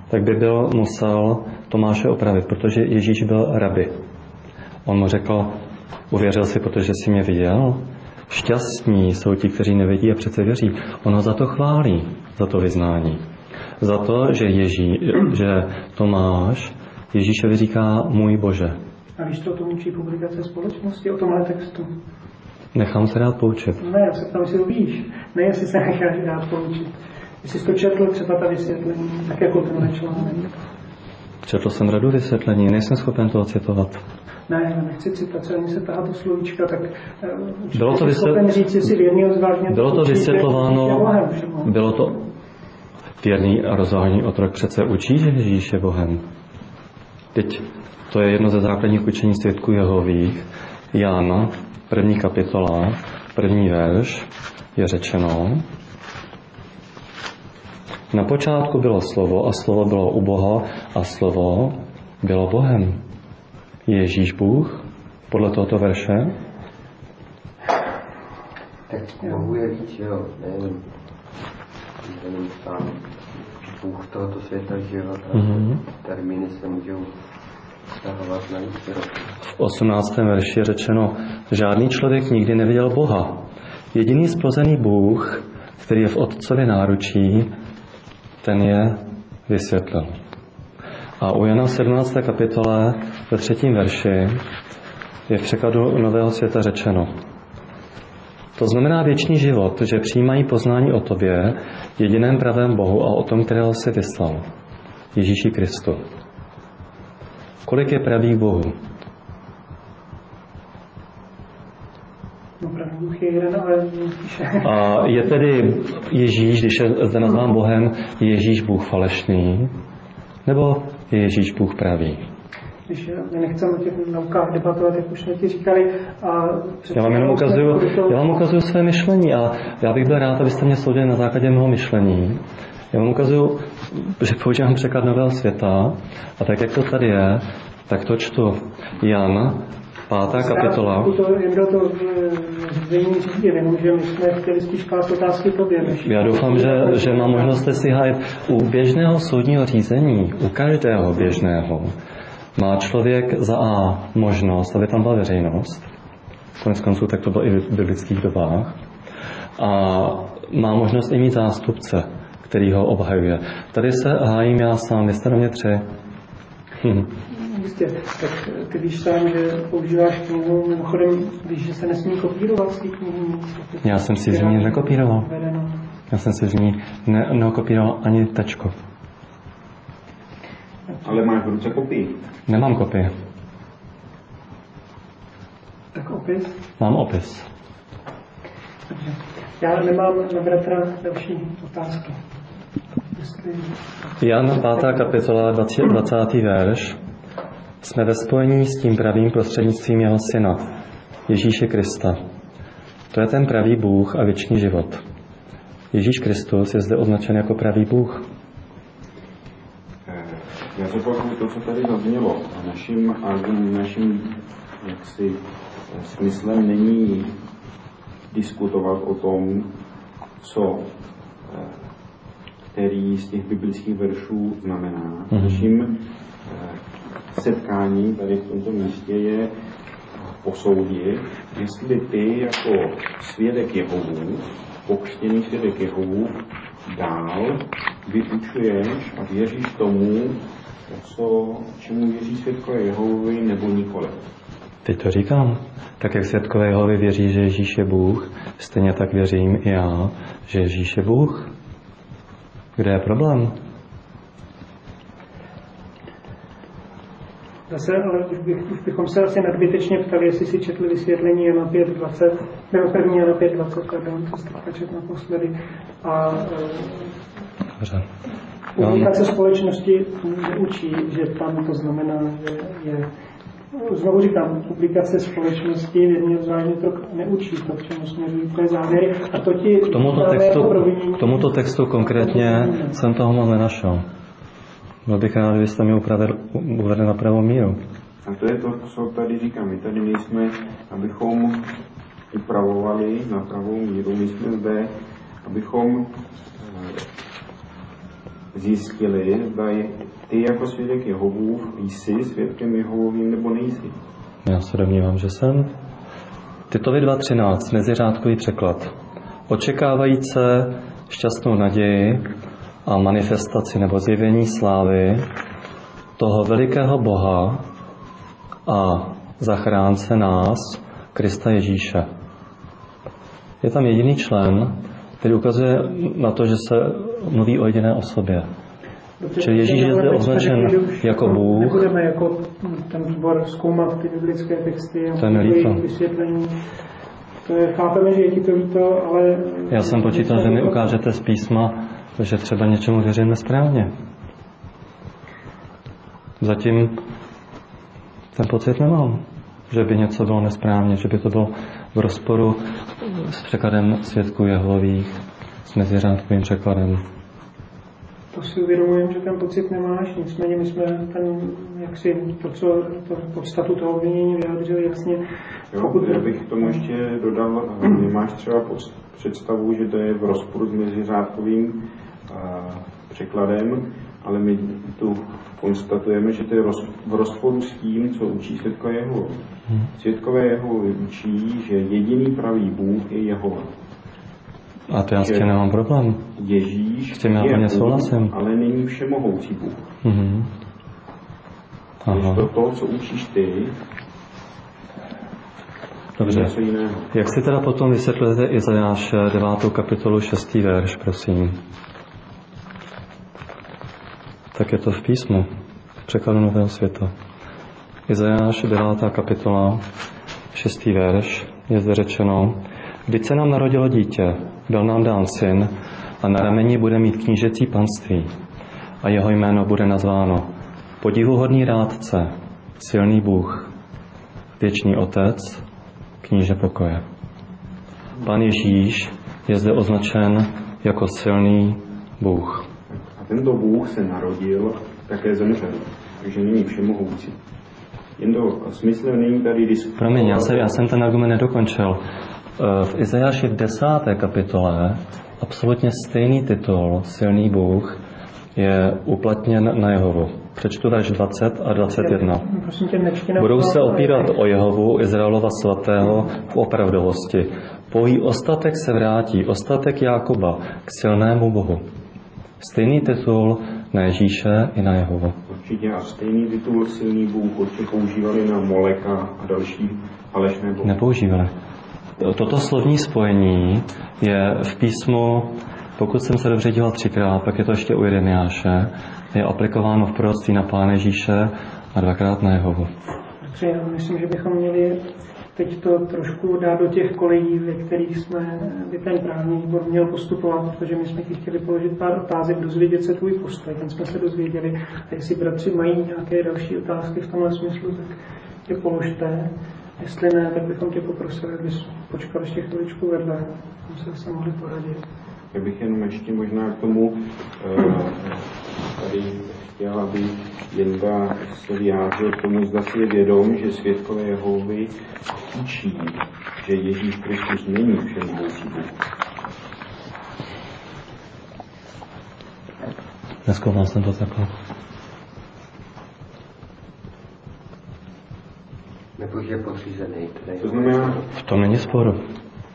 tak by musel Tomáše opravit, protože Ježíš byl rabi. On mu řekl, uvěřil jsi, protože jsi mě viděl? Šťastní jsou ti, kteří nevidí a přece věří. On ho za to chválí, za to vyznání. Za to, že Tomáš Ježíšovi říká můj Bože. A víš, co o tom učí publikace společnosti, o tomhle textu? Nechám se rád poučit. Ne, já se ptám, jestli to víš. Ne, jestli se necháš rád poučit. Jestli jsi to četl třeba ta vysvětlení, tak jako tenhle článek. Četl jsem řadu vysvětlení, nejsem schopen toho citovat. Ne, nechci citace, ani se tahat do slovíčka, tak bylo to vysvětlováno, bylo to věrný a rozvážný otrok přece učí, že Ježíš je Bohem. Teď to je jedno ze základních učení svědků Jehových. Jan, 1. kapitola, 1. verš, je řečeno, na počátku bylo slovo a slovo bylo u Boha a slovo bylo Bohem. Ježíš Bůh, podle tohoto verše? Tak Bohu je víc, jo, nevím. Tam Bůh tohoto světa života, termíny se můžou vztahovat na víc. V 18. verši je řečeno, žádný člověk nikdy neviděl Boha. Jediný splozený Bůh, který je v Otcově náručí, ten je vysvětlil. A u Jana 17. kapitole ve 3. verši je v překladu Nového světa řečeno, to znamená věčný život, že přijímají poznání o tobě, jediném pravém Bohu a o tom, kterého jsi vyslal, Ježíši Kristu. Kolik je pravých Bohů? No, pravý Bůh je jeden, ale a je tedy Ježíš, když je zde nazván Bohem, je Ježíš Bůh falešný, nebo je Ježíš Bůh pravý? Když my nechceme o těch naukách debatovat, jak už jsme ti říkali. Já vám ukazuju své myšlení a já bych byl rád, abyste mě soudili na základě mého myšlení. Já vám ukazuju, že používám překlad Nového světa a tak, jak to tady je, tak to čtu. Jan, 5. kapitola. Jindro to řízení řídil, jenomže my jsme chtěli spíš klást otázky tobě. Já doufám, že mám možnost si hájit. U běžného soudního řízení, u každého běžného, má člověk za A možnost, aby tam byla veřejnost. Konec konců tak to bylo i v biblických dobách. A má možnost i mít zástupce, který ho obhajuje. Tady se hájím já sám, vy jste na mě 3. Jistě, tak ty víš sám, že používáš knihu, mimochodem víš, že se nesmí kopírovat z té knihy. Já jsem si z ní nekopíroval. Já jsem si z ní nekopíroval ani tečko. Ale máš v ruce kopii? Nemám kopii. Tak opis? Mám opis. Takže já nemám na bratra další otázky. Jan 5. kapitola 20. verš. Jsme ve spojení s tím pravým prostřednictvím jeho syna, Ježíše Krista. To je ten pravý Bůh a věčný život. Ježíš Kristus je zde označen jako pravý Bůh. Já zopakuju to, co tady zaznělo. Naším jaksi smyslem není diskutovat o tom, co který z těch biblických veršů znamená. Naším setkání tady v tomto místě je posoudit, jestli ty jako svědek Jehovův, pokřtěný svědek Jehovův, dál vyučuješ a věříš tomu, čemu věří svědkové Jehovovi, nebo nikoliv. Teď to říkám. Tak jak svědkové Jehovi věří, že Ježíš je Bůh, stejně tak věřím i já, že Ježíš je Bůh. Kde je problém? Zase, ale už bychom se asi nadbytečně ptali, jestli si četli vysvětlení Jana 5.20, nebo první Jana 5.20, pardon, to jste četl naposledy. A publikace společnosti neučí, že tam to znamená, že je... Znovu říkám, publikace společnosti vědně zvláštně to neučí to, k čemu směřují tvé závěry. A to ti k tomuto textu konkrétně jsem toho moc nenašel. Byl bych rád, kdybyste mi uvedli na pravou míru. A to je to, co tady říkám. My tady nejsme, abychom upravovali na pravou míru. My jsme zde, abychom zjistili, zda ty jako svědek Jehovův jsi svědkem Jehovovým nebo nejsi. Já se domnívám, že jsem. Titovi 2.13, meziřádkový překlad. Očekávající šťastnou naději a manifestaci nebo zjevení slávy toho velikého Boha a zachránce nás, Krista Ježíše. Je tam jediný člen, který ukazuje na to, že se mluví o jediné osobě. Čili Ježíš je zde označen jako Bůh. Nebudeme jako ten výbor zkoumat ty biblické texty a vysvětlení. To je, chápeme, že je ti to líto, ale... Já jsem počítal, že mi ukážete z písma, že třeba něčemu věřím nesprávně. Zatím ten pocit nemám, že by něco bylo nesprávně, že by to bylo v rozporu s překladem svědků Jehovových, s meziřádkovým překladem. To si uvědomujem, že ten pocit nemáš, nicméně my jsme to podstatu toho obvinění vyjádřili jasně. Já bych k tomu ještě dodal, nemáš třeba představu, že to je v rozporu s meziřádkovým překladem, ale my tu konstatujeme, že to je v rozporu s tím, co učí svědkové Jehovovi. Svědkové Jehovovi učí, že jediný pravý Bůh je Jehova. A to já s tím nemám problém. Ježíš s tím já plně souhlasím. Ale není všemohoucí Bůh. Aha. To, co učíš ty, dobře. Jak si teda potom vysvětlujete Izajáš 9. kapitolu 6. verš, prosím? Tak je to v písmu, v překladu Nového světa. Izajáš 9. kapitola 6. verš, je zde řečeno: Vždyť se nám narodilo dítě, byl nám dán syn a na rameni bude mít knížecí panství a jeho jméno bude nazváno Podivuhodný rádce, silný Bůh, věčný Otec, kníže pokoje. Pán Ježíš je zde označen jako silný Bůh. A tento Bůh se narodil, také zemřel, takže není všemohoucí. Jen to smysl není tady diskutovat. Promiň, já jsem ten argument nedokončil. V Izajáši v 10. kapitole absolutně stejný titul, silný Bůh, je uplatněn na Jehovu. Přečtu verš 20 a 21. Budou se opírat o Jehovu, Izraelova svatého, v opravdovosti. Pouhý ostatek se vrátí, ostatek Jákoba, k silnému Bohu. Stejný titul na Ježíše i na Jehovu. Určitě a stejný titul silný Bůh určitě používali na Moleka a další falešné bohy. Nepoužívali. Toto slovní spojení je v písmu, pokud jsem se dobře díval 3krát, pak je to ještě u Jeremiáše, je aplikováno v proroctví na Pána Ježíše a 2krát na Jehovu. Dobře, já myslím, že bychom měli teď to trošku dát do těch kolejí, ve kterých by ten právní výbor měl postupovat, protože my jsme ti chtěli položit pár otázek, dozvědět se tvůj postoj, ten jsme se dozvěděli. A jestli bratři mají nějaké další otázky v tomhle smyslu, tak je položte. Jestli ne, tak bychom tě poprosili, abys počkal ještě chviličku vedle, abychom se mohli poradit. Já bych jenom ještě možná k tomu tady chtěl, aby Jenda se vyjádřil k tomu, zda si je vědom, že svědkové Jehovy učí, že Ježíš Kristus není všemohoucí Bůh. Nezkoumal jsem to takhle. Nebo že je podřízený. To znamená... V tom není sporu.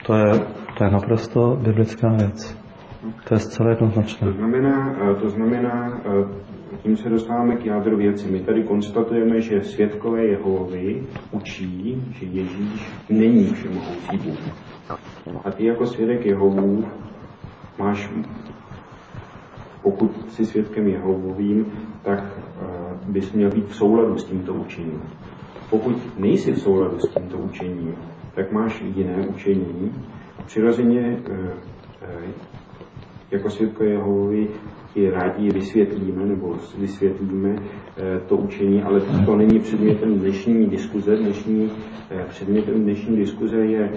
To je naprosto biblická věc. To je zcela jednoznačné. To znamená, tím se dostáváme k jádru věci. My tady konstatujeme, že svědkové Jehovy učí, že Ježíš není všemohoucí Bůh. A ty jako svědek Jehovů máš, pokud jsi svědkem Jehovovým, tak bys měl být v souladu s tímto učením. Pokud nejsi v souladu s tímto učením, tak máš jiné učení. Přirozeně jako svědkové Jehovovi ti rádi vysvětlíme to učení, ale to není předmětem dnešní diskuze. Předmětem dnešní diskuze je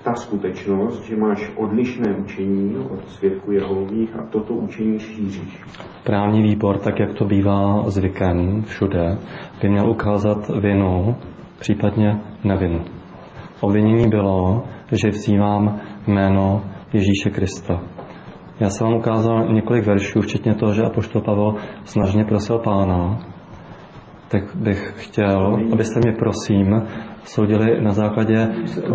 ta skutečnost, že máš odlišné učení od svědků Jehovových a toto učení šíříš. Právní výbor, tak jak to bývá zvykem všude, by měl ukázat vinu, případně nevinu. Obvinění bylo, že vzývám jméno Ježíše Krista. Já jsem vám ukázal několik veršů, včetně toho, že apoštol Pavel snažně prosil Pána. Tak bych chtěl, abyste mě prosím soudili na základě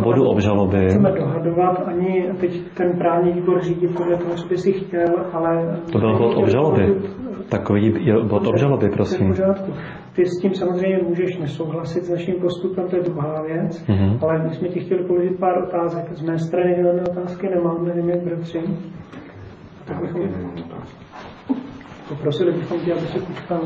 bodu obžaloby. Chceme dohadovat, ani teď ten právní výbor řídí podle toho, co by si chtěl, ale... To byl bod obžaloby. Takový bod obžaloby, prosím. Ty s tím samozřejmě můžeš nesouhlasit s naším postupem, to je druhá věc, ale my jsme ti chtěli položit pár otázek. Z mé strany žádné otázky nemám, nevím jak bratři. Tak bychom poprosili bychom tě, aby se počkal.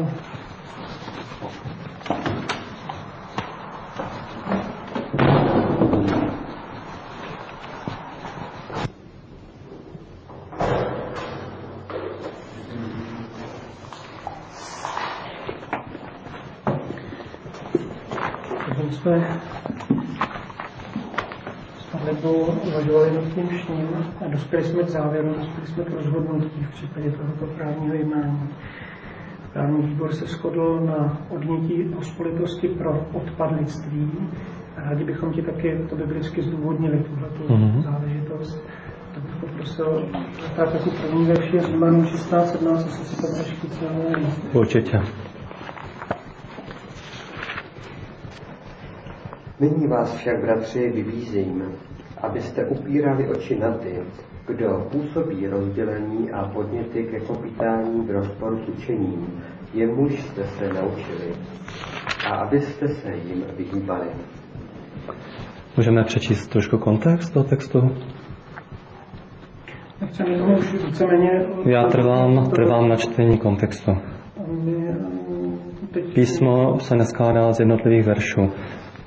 Jsme uvažovali nad tím vším a dospěli jsme k závěru, dospěli jsme k rozhodnutí v případě tohoto právního jednání. Právní výbor se shodl na odnětí pospolitosti pro odpadlictví. Rádi bychom ti taky to biblicky zdůvodnili, tuhletu záležitost. Tak bych poprosil, tak jako první verš je Římanům 16:17, jestli si to trošku celé. Určitě. Nyní vás však, bratři, vybízím, abyste upírali oči na ty, kdo působí rozdělení a podněty ke kopítání v rozporu s učením, jemuž jste se naučili, a abyste se jim vyhýbali. Můžeme přečíst trošku kontext toho textu? Já trvám na čtení kontextu. Písmo se neskládá z jednotlivých veršů.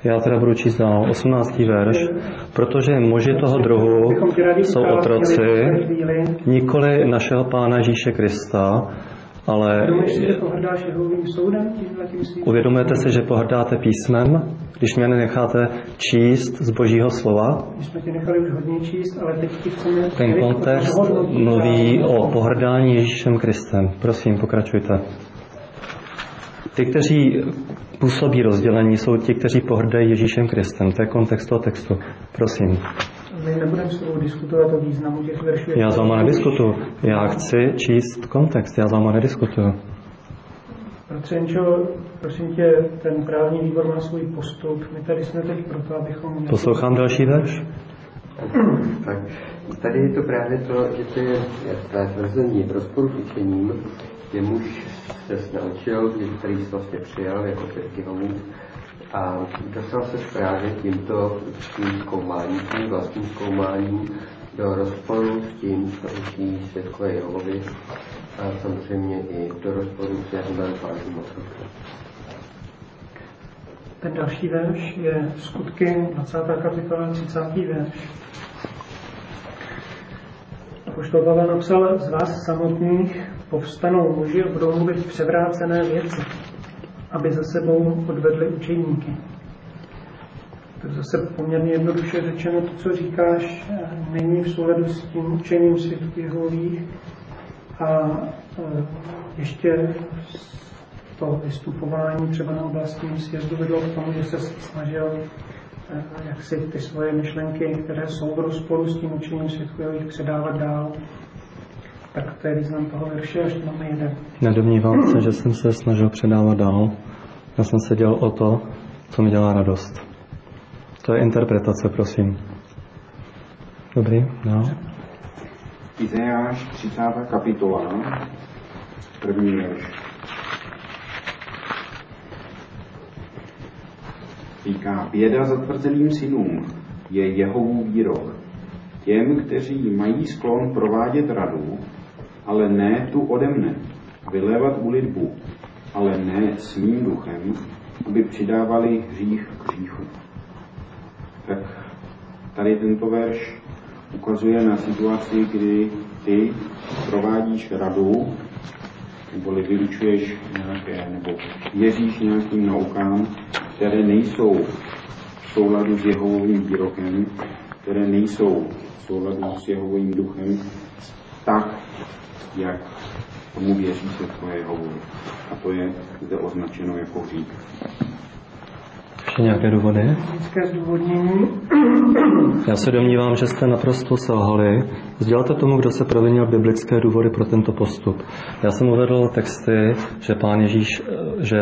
Já teda budu číst dál 18. verš, protože muži toho druhu jsou otroci, nikoli našeho Pána Ježíše Krista, ale uvědomujete si, že pohrdáte písmem, když mě nenecháte číst z Božího slova? Ten kontext mluví o pohrdání Ježíšem Kristem. Prosím, pokračujte. Ty, kteří působí rozdělení, jsou ti, kteří pohrdají Ježíšem Kristem. To je kontext toho textu. Prosím. My nebudeme s tebou diskutovat o významu těch veršů. Já s váma nediskutuju. Já chci číst kontext. Já s váma nediskutuju. Bratřenčo, prosím tě, ten právní výbor má svůj postup. My tady jsme teď proto, abychom... Poslouchám další verš. Tak tady je to právě to, že to je tvé tvrzení v rozporu s učením, že muž se naučil, že který jsi vlastně přijal jako svědky Jehovu a dostal se právě tímto zkoumáním, tím vlastním zkoumáním do rozporu s tím, co učí svědkové Jehovovi a samozřejmě i do rozporu s Jahovem Pánem otrokem. Ten další verš je Skutky 20. kapitola 30. verš. Apoštol Pavel napsal, z vás samotných povstanou muži a budou mluvit převrácené věci, aby za sebou odvedli učeníky. Tak zase poměrně jednoduše řečeno, to, co říkáš, není v souladu s tím učením svědků Jehovových a ještě to vystupování třeba na oblastním sjezdu vedlo k tomu, že se snažil jak si ty svoje myšlenky, které jsou v rozporu s tím učením svědků Jehovových, předávat dál. Tak to je význam toho verše, až to máme jeden. Nedomnívám se, že jsem se snažil předávat dál. Já jsem se dělal o to, co mi dělá radost. To je interpretace, prosím. Dobrý, no. Izajáš 30. kapitola, první verš. Říká, běda zatvrzelým synům je Jehovův výrok. Těm, kteří mají sklon provádět radu, ale ne tu ode mne, vylévat úlitbu, ale ne s mým duchem, aby přidávali hřích k hříchu. Tak tady tento verš ukazuje na situaci, kdy ty provádíš radu, neboli vyučuješ nějaké, nebo věříš nějakým naukám, které nejsou v souladu s Jehovovým výrokem, které nejsou v souladu s Jehovovým duchem, tak, jak tomu věří svědkové Jehovovi. A to je zde označeno jako hřích. Ještě nějaké důvody? Zdůvodnění. Já se domnívám, že jste naprosto selhali. Sdělte tomu, kdo se provinil biblické důvody pro tento postup. Já jsem uvedl texty, že Pán Ježíš, že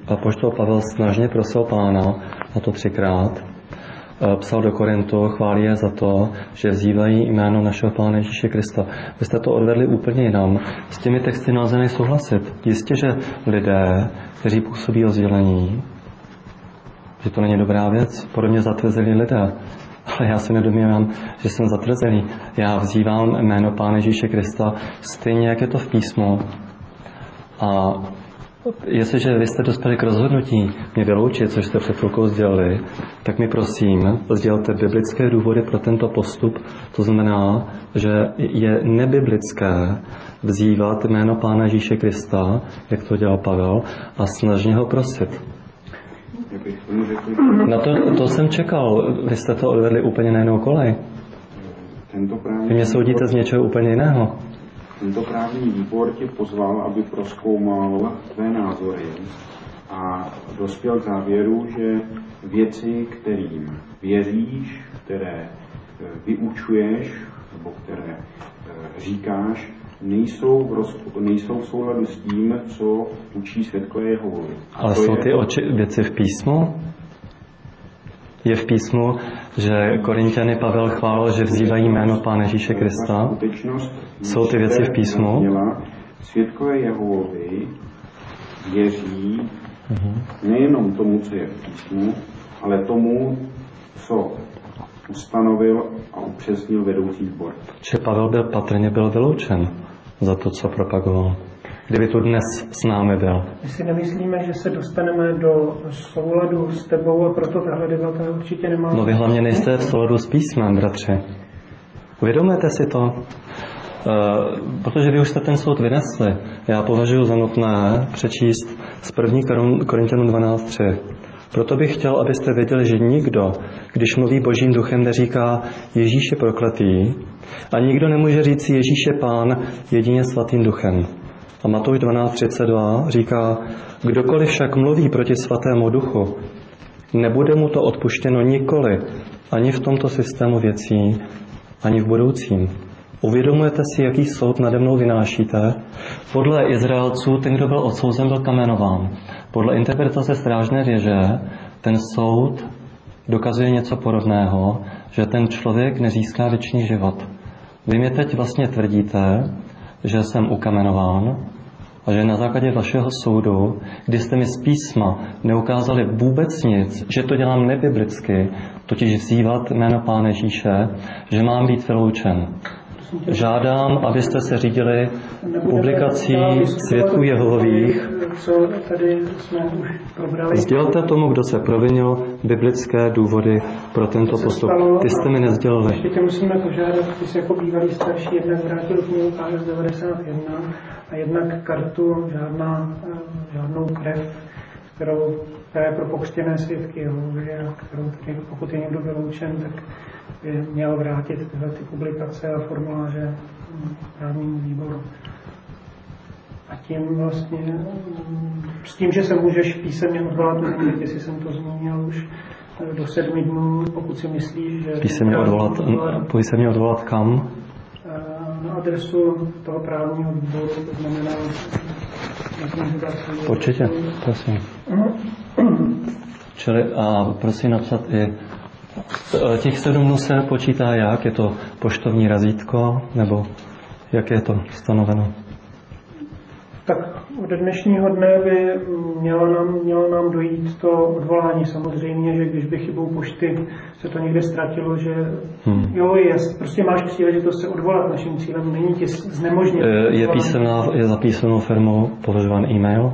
apoštol Pavel snažně prosil Pána, a to 3krát, psal do Korintu, chválí je za to, že vzývají jméno našeho Pána Ježíše Krista. Vy jste to odvedli úplně jinam. S těmi texty nelze nesouhlasit. Jistě, že lidé, kteří působí rozdělení, že to není dobrá věc, podobně zatvrzelí lidé. Ale já se nedomnívám, že jsem zatvrzelý. Já vzývám jméno Pána Ježíše Krista stejně, jak je to v písmu. A jestliže vy jste dospěli k rozhodnutí mě vyloučit, což jste před chvilkou sdělili, tak mi prosím, sdělte biblické důvody pro tento postup. To znamená, že je nebiblické vzývat jméno Pána Ježíše Krista, jak to dělal Pavel, a snažně ho prosit. Na to jsem čekal. Vy jste to odvedli úplně na jinou kolej. Vy mě soudíte z něčeho úplně jiného. Tento právní výbor tě pozval, aby prozkoumal tvé názory a dospěl k závěru, že věci, kterým věříš, které vyučuješ nebo které říkáš, nejsou v souladu s tím, co učí svědkové Jehovovi. Ale jsou ty věci v písmu? Je v písmu, že Korinťany Pavel chválil, že vzývají jméno Pána Ježíše Krista? Jsou ty věci v písmu? Svědkové Jehovovi věří nejenom tomu, co je v písmu, ale tomu, co ustanovil a upřesnil vedoucí sbor. Že Pavel patrně byl vyloučen za to, co propagoval. Kdyby tu dnes s námi byl. My si nemyslíme, že se dostaneme do souladu s tebou a proto tahle debata určitě nemá... No vy hlavně nejste v souladu s písmem, bratři. Uvědomujete si to? Protože vy už jste ten soud vynesli. Já považuji za nutné přečíst z 1. Korinťanům 12:3. Proto bych chtěl, abyste věděli, že nikdo, když mluví Božím duchem, neříká Ježíš je prokletý a nikdo nemůže říct Ježíš je Pán jedině svatým duchem. A Matouš 12:32 říká, Kdokoliv však mluví proti Svatému Duchu, nebude mu to odpuštěno nikoli ani v tomto systému věcí, ani v budoucím. Uvědomujete si, jaký soud nade mnou vynášíte? Podle Izraelců ten, kdo byl odsouzen, byl kamenován. Podle interpretace strážné věže ten soud dokazuje něco podobného, že ten člověk nezíská věčný život. Vy mě teď vlastně tvrdíte, že jsem ukamenován a že na základě vašeho soudu, kdy jste mi z písma neukázali vůbec nic, že to dělám nebiblicky, totiž vzývat jméno Pána Ježíše, že mám být vyloučen. Žádám, abyste se řídili publikací Svědků Jehovových. Sdělte tomu, kdo se provinil, biblické důvody pro tento postup. Ty jste mi nesdělili. Ještě tě musíme požádat, ty jsi jako bývalý starší jednak vrátil knihu KS 91 a jednak kartu žádnou krev, která je pro pokřtěné svědky Jehovy a kterou tedy, pokud je někdo vyloučen, tak by měl vrátit tyhle ty publikace a formuláře právnímu výboru. A tím vlastně, s tím, že se můžeš písemně odvolat, jestli jsem to zmínil už, do 7 dnů, pokud si myslíš, že... Písemně odvolat kam? Na adresu toho právního výboru, to znamená... Určitě, prosím. Čili a prosím napsat i... Těch 7 dnů se počítá jak? Je to poštovní razítko, nebo jak je to stanoveno? Tak od dnešního dne by mělo nám dojít to odvolání. Samozřejmě, že když by chybou pošty se to někde ztratilo, že jo, prostě máš příležitost se odvolat. Naším cílem není tě znemožnit. Je za písemnou firmou považován e-mail?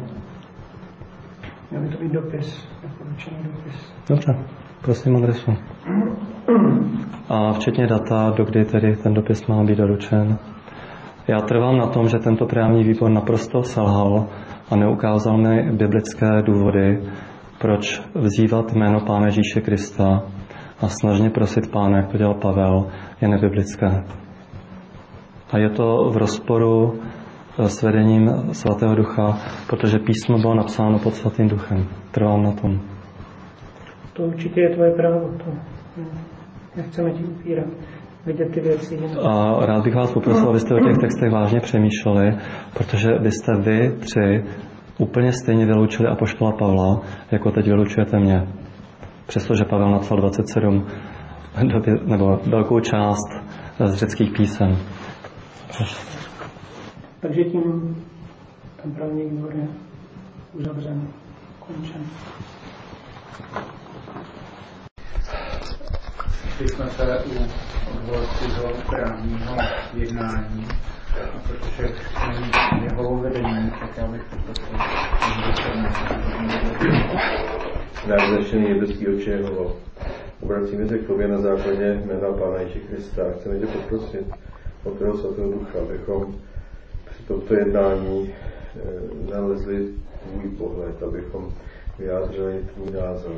Měl by to být dopis, doporučený dopis. Dobře, prosím adresu. A včetně data, dokdy tedy ten dopis má být doručen. Já trvám na tom, že tento právní výbor naprosto selhal a neukázal mi biblické důvody, proč vzývat jméno Pána Ježíše Krista a snažně prosit Pána, jak to dělal Pavel, je nebiblické. A je to v rozporu s vedením Svatého Ducha, protože písmo bylo napsáno pod Svatým Duchem. Trvám na tom. To určitě je tvoje právo. To nechceme ti upírat. Vidět ty věci. A rád bych vás poprosil, abyste o těch textech vážně přemýšleli, protože byste vy 3 úplně stejně vyloučili apoštola Pavla, jako teď vylučujete mě. Přestože Pavel napsal 27 nebo velkou část z řeckých písem. Takže tím ten právní výbor je uzavřen, končen. Když jsme se u odvolacího právního jednání, a protože není jeho vedení, tak já bych poprosil, Náznačený nebeský Otče Jehovo, obracíme se k tobě na základě jména Pána Ježíše Krista a chceme tě poprosit o tvého Svatého Ducha, abychom při tomto jednání nalezli tvůj pohled, abychom vyjádřili tvůj názor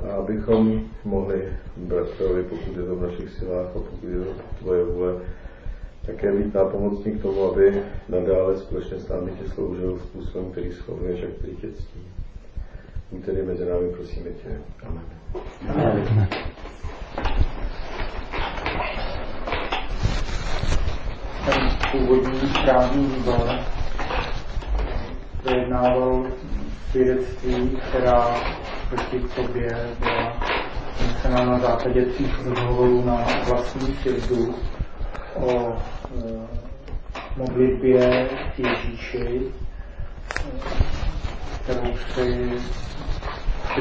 a abychom mohli bratrovi, pokud je to v našich silách a pokud je to tvoje vůle, také být nápomocný k tomu, aby nadále společně s námi tě sloužil způsobem, který slavuješ a který tě ctí. Buď tedy mezi námi, prosíme tě. Amen. Amen. Ten původní právní výbor projednával svědectví, která proti tobě byla vynesena na základě tvých rozhovorů na vlastní světu o modlitbě k Ježíši, kterou si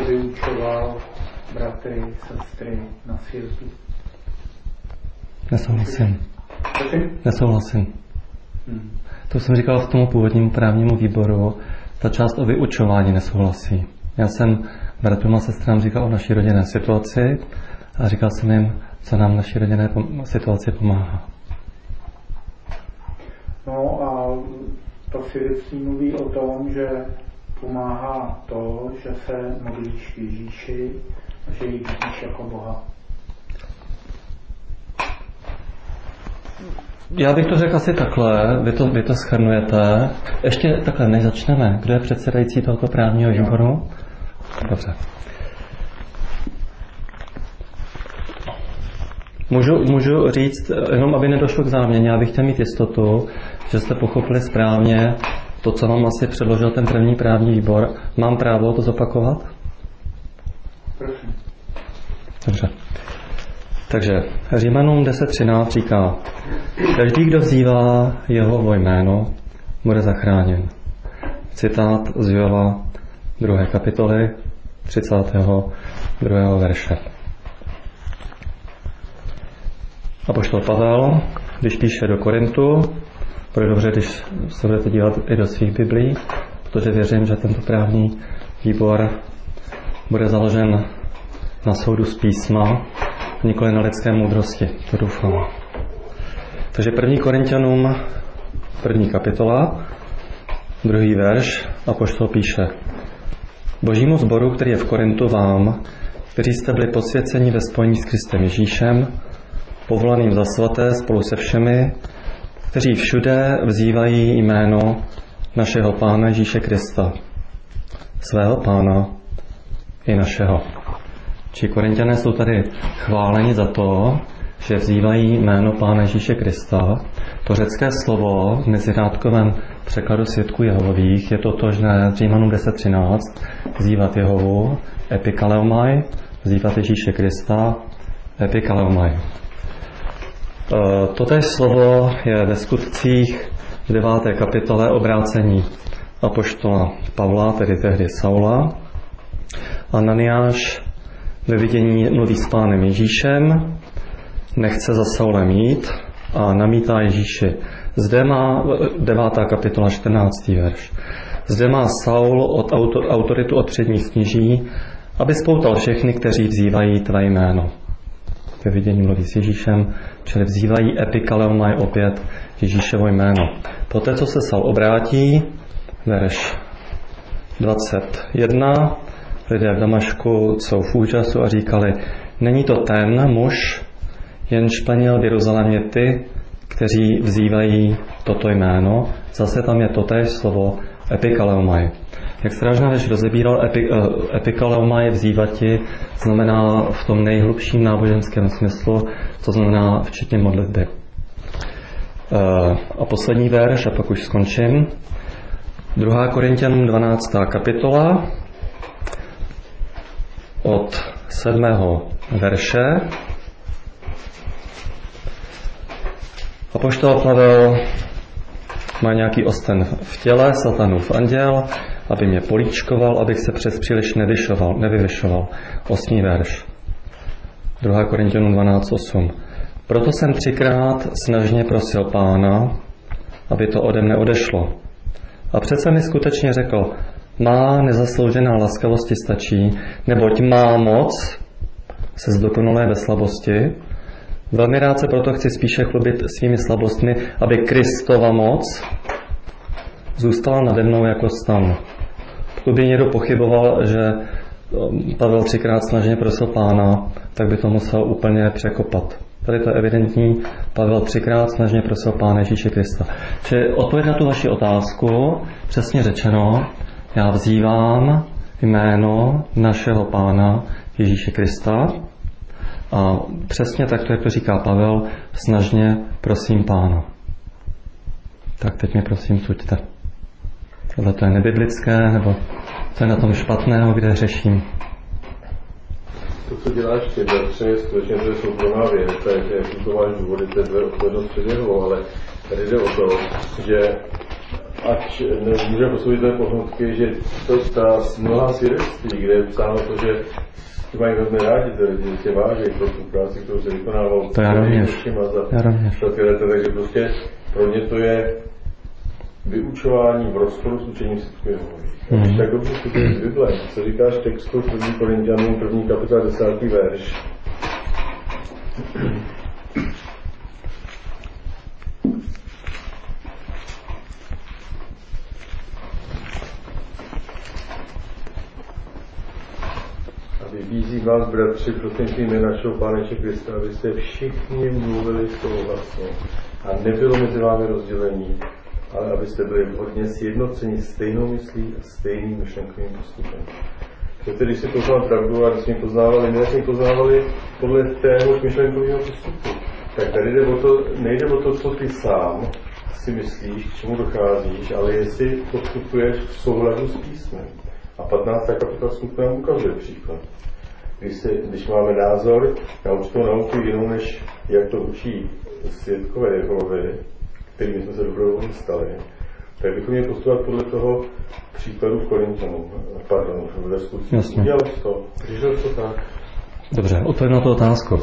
vyučoval bratry, sestry na světu. Nesouhlasím. To jsem říkal v tomu původnímu právnímu výboru. Ta část o vyučování nesouhlasí. Já jsem bratrům a sestrám říkal o naší rodinné situaci a říkal jsem jim, co nám naší rodinné situaci pomáhá. No a to svědectví mluví o tom, že pomáhá to, že se modlíš k Ježíši a že ji vidíš jako Boha. Já bych to řekl asi takhle, vy to shrnujete. Ještě takhle, než začneme, kdo je předsedající tohoto právního výboru? Dobře. Můžu říct, jenom aby nedošlo k záměně, já bych chtěl mít jistotu, že jste pochopili správně to, co vám asi předložil ten první právní výbor. Mám právo to zopakovat? Prosím. Dobře. Takže Římanům 10.13 říká, každý, kdo vzývá Jehovo jméno, bude zachráněn. Citát z Jova 2. kapitoly 32. verše. Apoštol Pavel, když píše do Korintu, bude dobře, když se budete dívat i do svých biblí, protože věřím, že tento právní výbor bude založen na soudu z písma, nikoli na lidské moudrosti, to doufám. Takže 1. Korinťanům 1. kapitola, 2. verš, apoštol píše: Božímu sboru, který je v Korintu, vám, kteří jste byli posvěceni ve spojení s Kristem Ježíšem, povolaným za svaté spolu se všemi, kteří všude vzývají jméno našeho Pána Ježíše Krista, svého Pána i našeho. Či Korinťané jsou tady chváleni za to, že vzývají jméno Pána Ježíše Krista. To řecké slovo v mezirádkovém překladu svědků Jehovových je totožné s Římanům 10.13, vzývat Jehovu, epikaleomai, vzývat Ježíše Krista, epikaleomai. Totéž slovo je ve Skutcích v 9. kapitole obrácení apoštola Pavla, tedy tehdy Saula. Ananiáš ve vidění mluví s Pánem Ježíšem, nechce za Saulem jít a namítá Ježíši. Zde má 9. kapitola 14. verš. Zde má Saul autoritu od předních kněží, aby spoutal všechny, kteří vzývají tvé jméno. Ve vidění mluví s Ježíšem, čili vzývají epikaleomai opět Ježíšovo jméno. Poté, co se Saul obrátí, verš 21, lidé v Damašku jsou v úžasu a říkali, není to ten muž, jenž plnil v Jeruzalémě ty, kteří vzývají toto jméno. Zase tam je totéž slovo epikaleomai. Jak Strážná věž rozebíral, epikaleomai vzývati znamená v tom nejhlubším náboženském smyslu, to znamená včetně modlitby. A poslední verš, a pak už skončím. 2. Korinťanům 12. kapitola od 7. verše. Apoštol Pavel má nějaký osten v těle, satanův anděl, aby mě políčkoval, abych se přes příliš nevyvyšoval. 8. verš. 2. Korinťanům 12.8. Proto jsem 3krát snažně prosil Pána, aby to ode mne odešlo. A přece mi skutečně řekl, má nezasloužená laskavosti stačí, neboť má moc se zdokonalé ve slabosti. Velmi rád se proto chci spíše chlubit svými slabostmi, aby Kristova moc zůstala nade mnou jako stan. Pokud by někdo pochyboval, že Pavel 3krát snažně prosil Pána, tak by to musel úplně překopat. Tady to je evidentní, Pavel 3krát snažně prosil Pána Ježíše Krista. Čili odpověď na tu vaši otázku, přesně řečeno, já vzývám jméno našeho Pána Ježíše Krista a přesně tak, jak to říká Pavel, snažně prosím Pána. Tak teď mě prosím suďte. Tohle to je nebiblické, nebo co je na tom špatného, kde řeším. To, co děláš ty, bratře, skutečně to je soukromá věc, takže jaký to máš důvody, to je tvoje odpovědnost před Jehovou, ale tady jde o to, že ať nemůžeme posoudit tvé pohnutky, že to ta mnoha svědectví, kde je psáno to, že ty mají velmi rádi, že tě váží pro tu práci, kterou se vykonával. To já rovněž. Takže prostě pro ně to je vyučování v rozporu s učením svědků Jehovy. Když tak dobře studuješ z Bible, co říkáš textu 1. Korinťanům 1. kapitola 10. verš. A vybízí vás, bratři, prostřednictvím našeho Pána Ježíše Krista, abyste všichni mluvili souhlasně a nebylo mezi vámi rozdělení, ale abyste byli hodně sjednoceni stejnou myslí a stejným myšlenkovým postupem. Protože když si poznal pravdu a když jsme ji poznávali podle téhož myšlenkového postupu, tak tady nejde o to, co ty sám si myslíš, k čemu docházíš, ale jestli postupuješ v souladu s písmem. A 15. kapitola Skutku nám ukazuje příklad. Když máme názor na určitou nauku jinou, než jak to učí svědkové Jehovovi, kterými jsme se dobrovolně stali, tak bychom měli postupovat podle toho příkladu v Korinťanům, ve Skutcích. Udělal to, tak. Dobře, odpovím na tu otázku.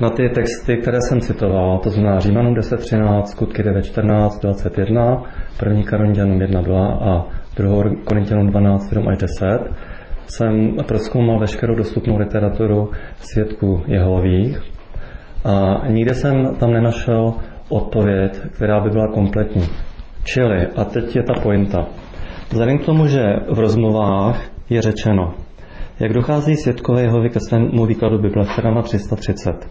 Na ty texty, které jsem citoval, to znamená Římanům 10.13, Skutky 9.14, 21, 1. Korinťanům 1.2 a 2. Korinťanům 12.7 až 10, jsem prozkoumal veškerou dostupnou literaturu svědků Jehovových a nikde jsem tam nenašel odpověď, která by byla kompletní. Čili, a teď je ta pointa. Vzhledem k tomu, že v rozmluvách je řečeno, jak dochází svědkové Jehovy ke svému výkladu Bible, strana 330.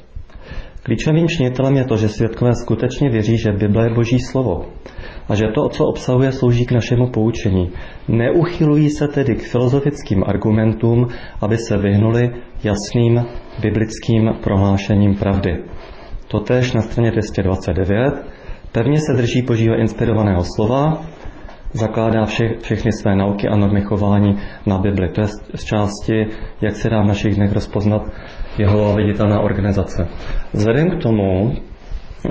Klíčovým činitelem je to, že svědkové skutečně věří, že Bible je Boží slovo a že to, co obsahuje, slouží k našemu poučení. Neuchylují se tedy k filozofickým argumentům, aby se vyhnuli jasným biblickým prohlášením pravdy. Totéž na straně 229 pevně se drží Božího inspirovaného slova, zakládá všechny své nauky a normy chování na Bibli. To je z části, jak se dá v našich dnech rozpoznat jeho viditelná organizace. Vzhledem k tomu,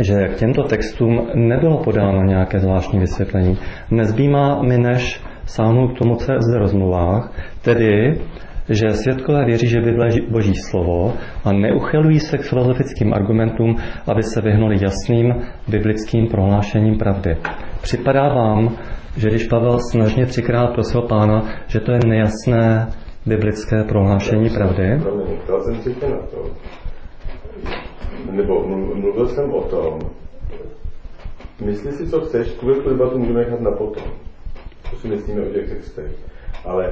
že k těmto textům nebylo podáno nějaké zvláštní vysvětlení, nezbývá mi než sáhnout k tomu, co je zde rozmluvách, tedy, že svědkové věří, že Bible je Boží slovo a neuchylují se k filozofickým argumentům, aby se vyhnuli jasným biblickým prohlášením pravdy. Připadá vám, že když Pavel snažně 3krát prosil Pána, že to je nejasné biblické prohlášení pravdy? Ptal jsem si na to. Nebo mluvil jsem o tom, myslí si, co chceš, tu debatu můžeme nechat na potom. To si myslíme o těch textech. Ale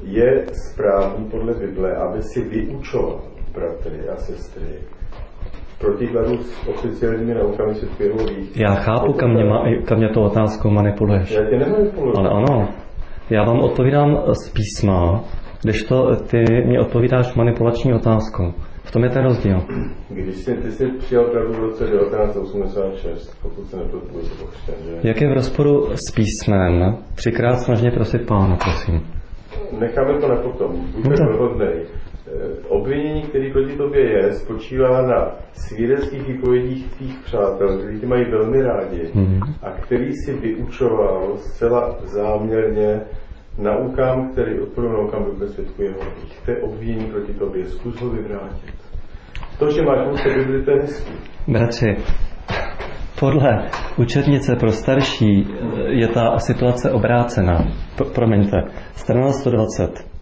je správný podle Bible, aby si vyučoval bratry a sestry protikladu s oficiálními naukami svědků Jehovových. Já chápu, kam mě to otázkou manipuluješ. Já tě nemanipuluji. Ale ano, já vám odpovídám z písma, když to ty mě odpovídáš manipulační otázkou. V tom je ten rozdíl. Když ty jsi přijal pravdu v roce 1986, pokud se nepodpůjde pokřtěn, že? Jak je v rozporu s písmem 3krát snažně prosit Pána, prosím. Necháme to na potom. Buďme dohodnej. Obvinění, který proti tobě je, spočívá na svědeckých výpovědích tvých přátel, kteří tě mají velmi rádi a který si vyučoval zcela záměrně naukám, který odporují naukám Bible svědků Jehovových. To je obvinění proti tobě. Zkus ho vyvrátit. To, že máš moc Bibli, to je hezký. Bratři, podle učebnice pro starší je ta situace obrácená. Promiňte, strana 120.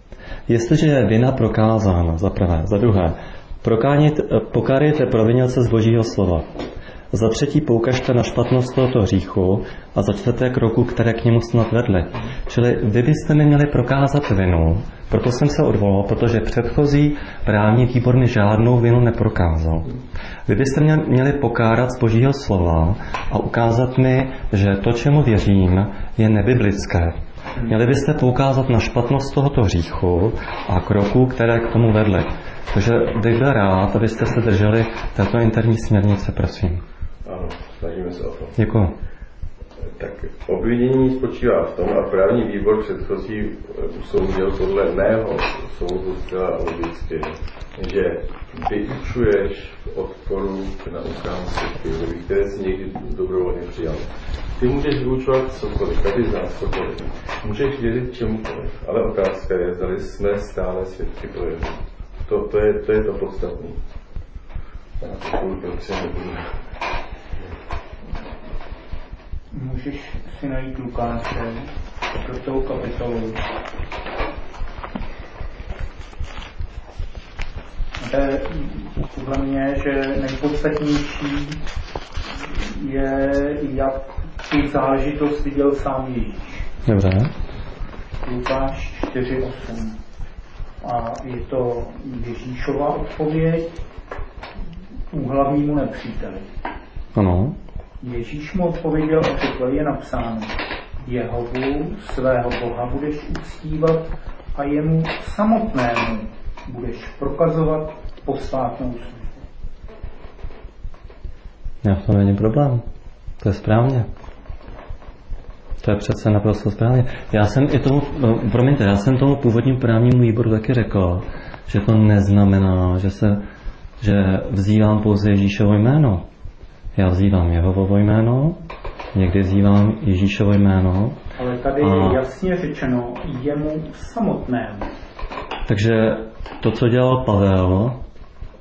Jestliže je vina prokázána, za prvé, za druhé, pokárejte provinilce z Božího slova. Za třetí poukažte na špatnost tohoto hříchu a za čtvrté kroku, které k němu snad vedly. Čili vy byste mi měli prokázat vinu, proto jsem se odvolal, protože předchozí právní výbor mi žádnou vinu neprokázal. Vy byste mě měli pokárat z Božího slova a ukázat mi, že to, čemu věřím, je nebiblické. Měli byste poukázat na špatnost tohoto hříchu a kroků, které k tomu vedly. Takže bych byl rád, abyste se drželi této interní směrnice, prosím. Ano, snažíme se o to. Děkuji. Tak obvinění spočívá v tom, a právní výbor předchozí usoudil podle mého soudu zcela logicky, že vyučuješ v odporu k naukám svědků, které si někdy dobrovolně přijal. Ty můžeš vyučovat cokoliv, každý z nás cokoliv. Můžeš věřit čemukoliv, ale otázka je, zda jsme stále svědky pro Jehu. To je to podstatné. Můžeš si najít Lukáše, 4. kapitolu. Je podle mě, že nejpodstatnější je, jak tu záležitost viděl sám Ježíš. Dobře. Lukáš 4.8. A je to Ježíšova odpověď hlavnímu nepříteli. Ano. Ježíš mu odpověděl a řekl, je napsáno, Jehovu, svého Boha, budeš uctívat a jemu samotnému budeš prokazovat posvátnou službu. Já v tom není problém. To je správně. To je přece naprosto správně. Já jsem tomu původnímu právnímu výboru taky řekl, že to neznamená, že vzývám pouze Ježíšovo jméno. Já vzývám Jehovovo jméno, někdy vzývám Ježíšovo jméno. Ale tady je jasně řečeno jemu samotnému. Takže to, co dělal Pavel,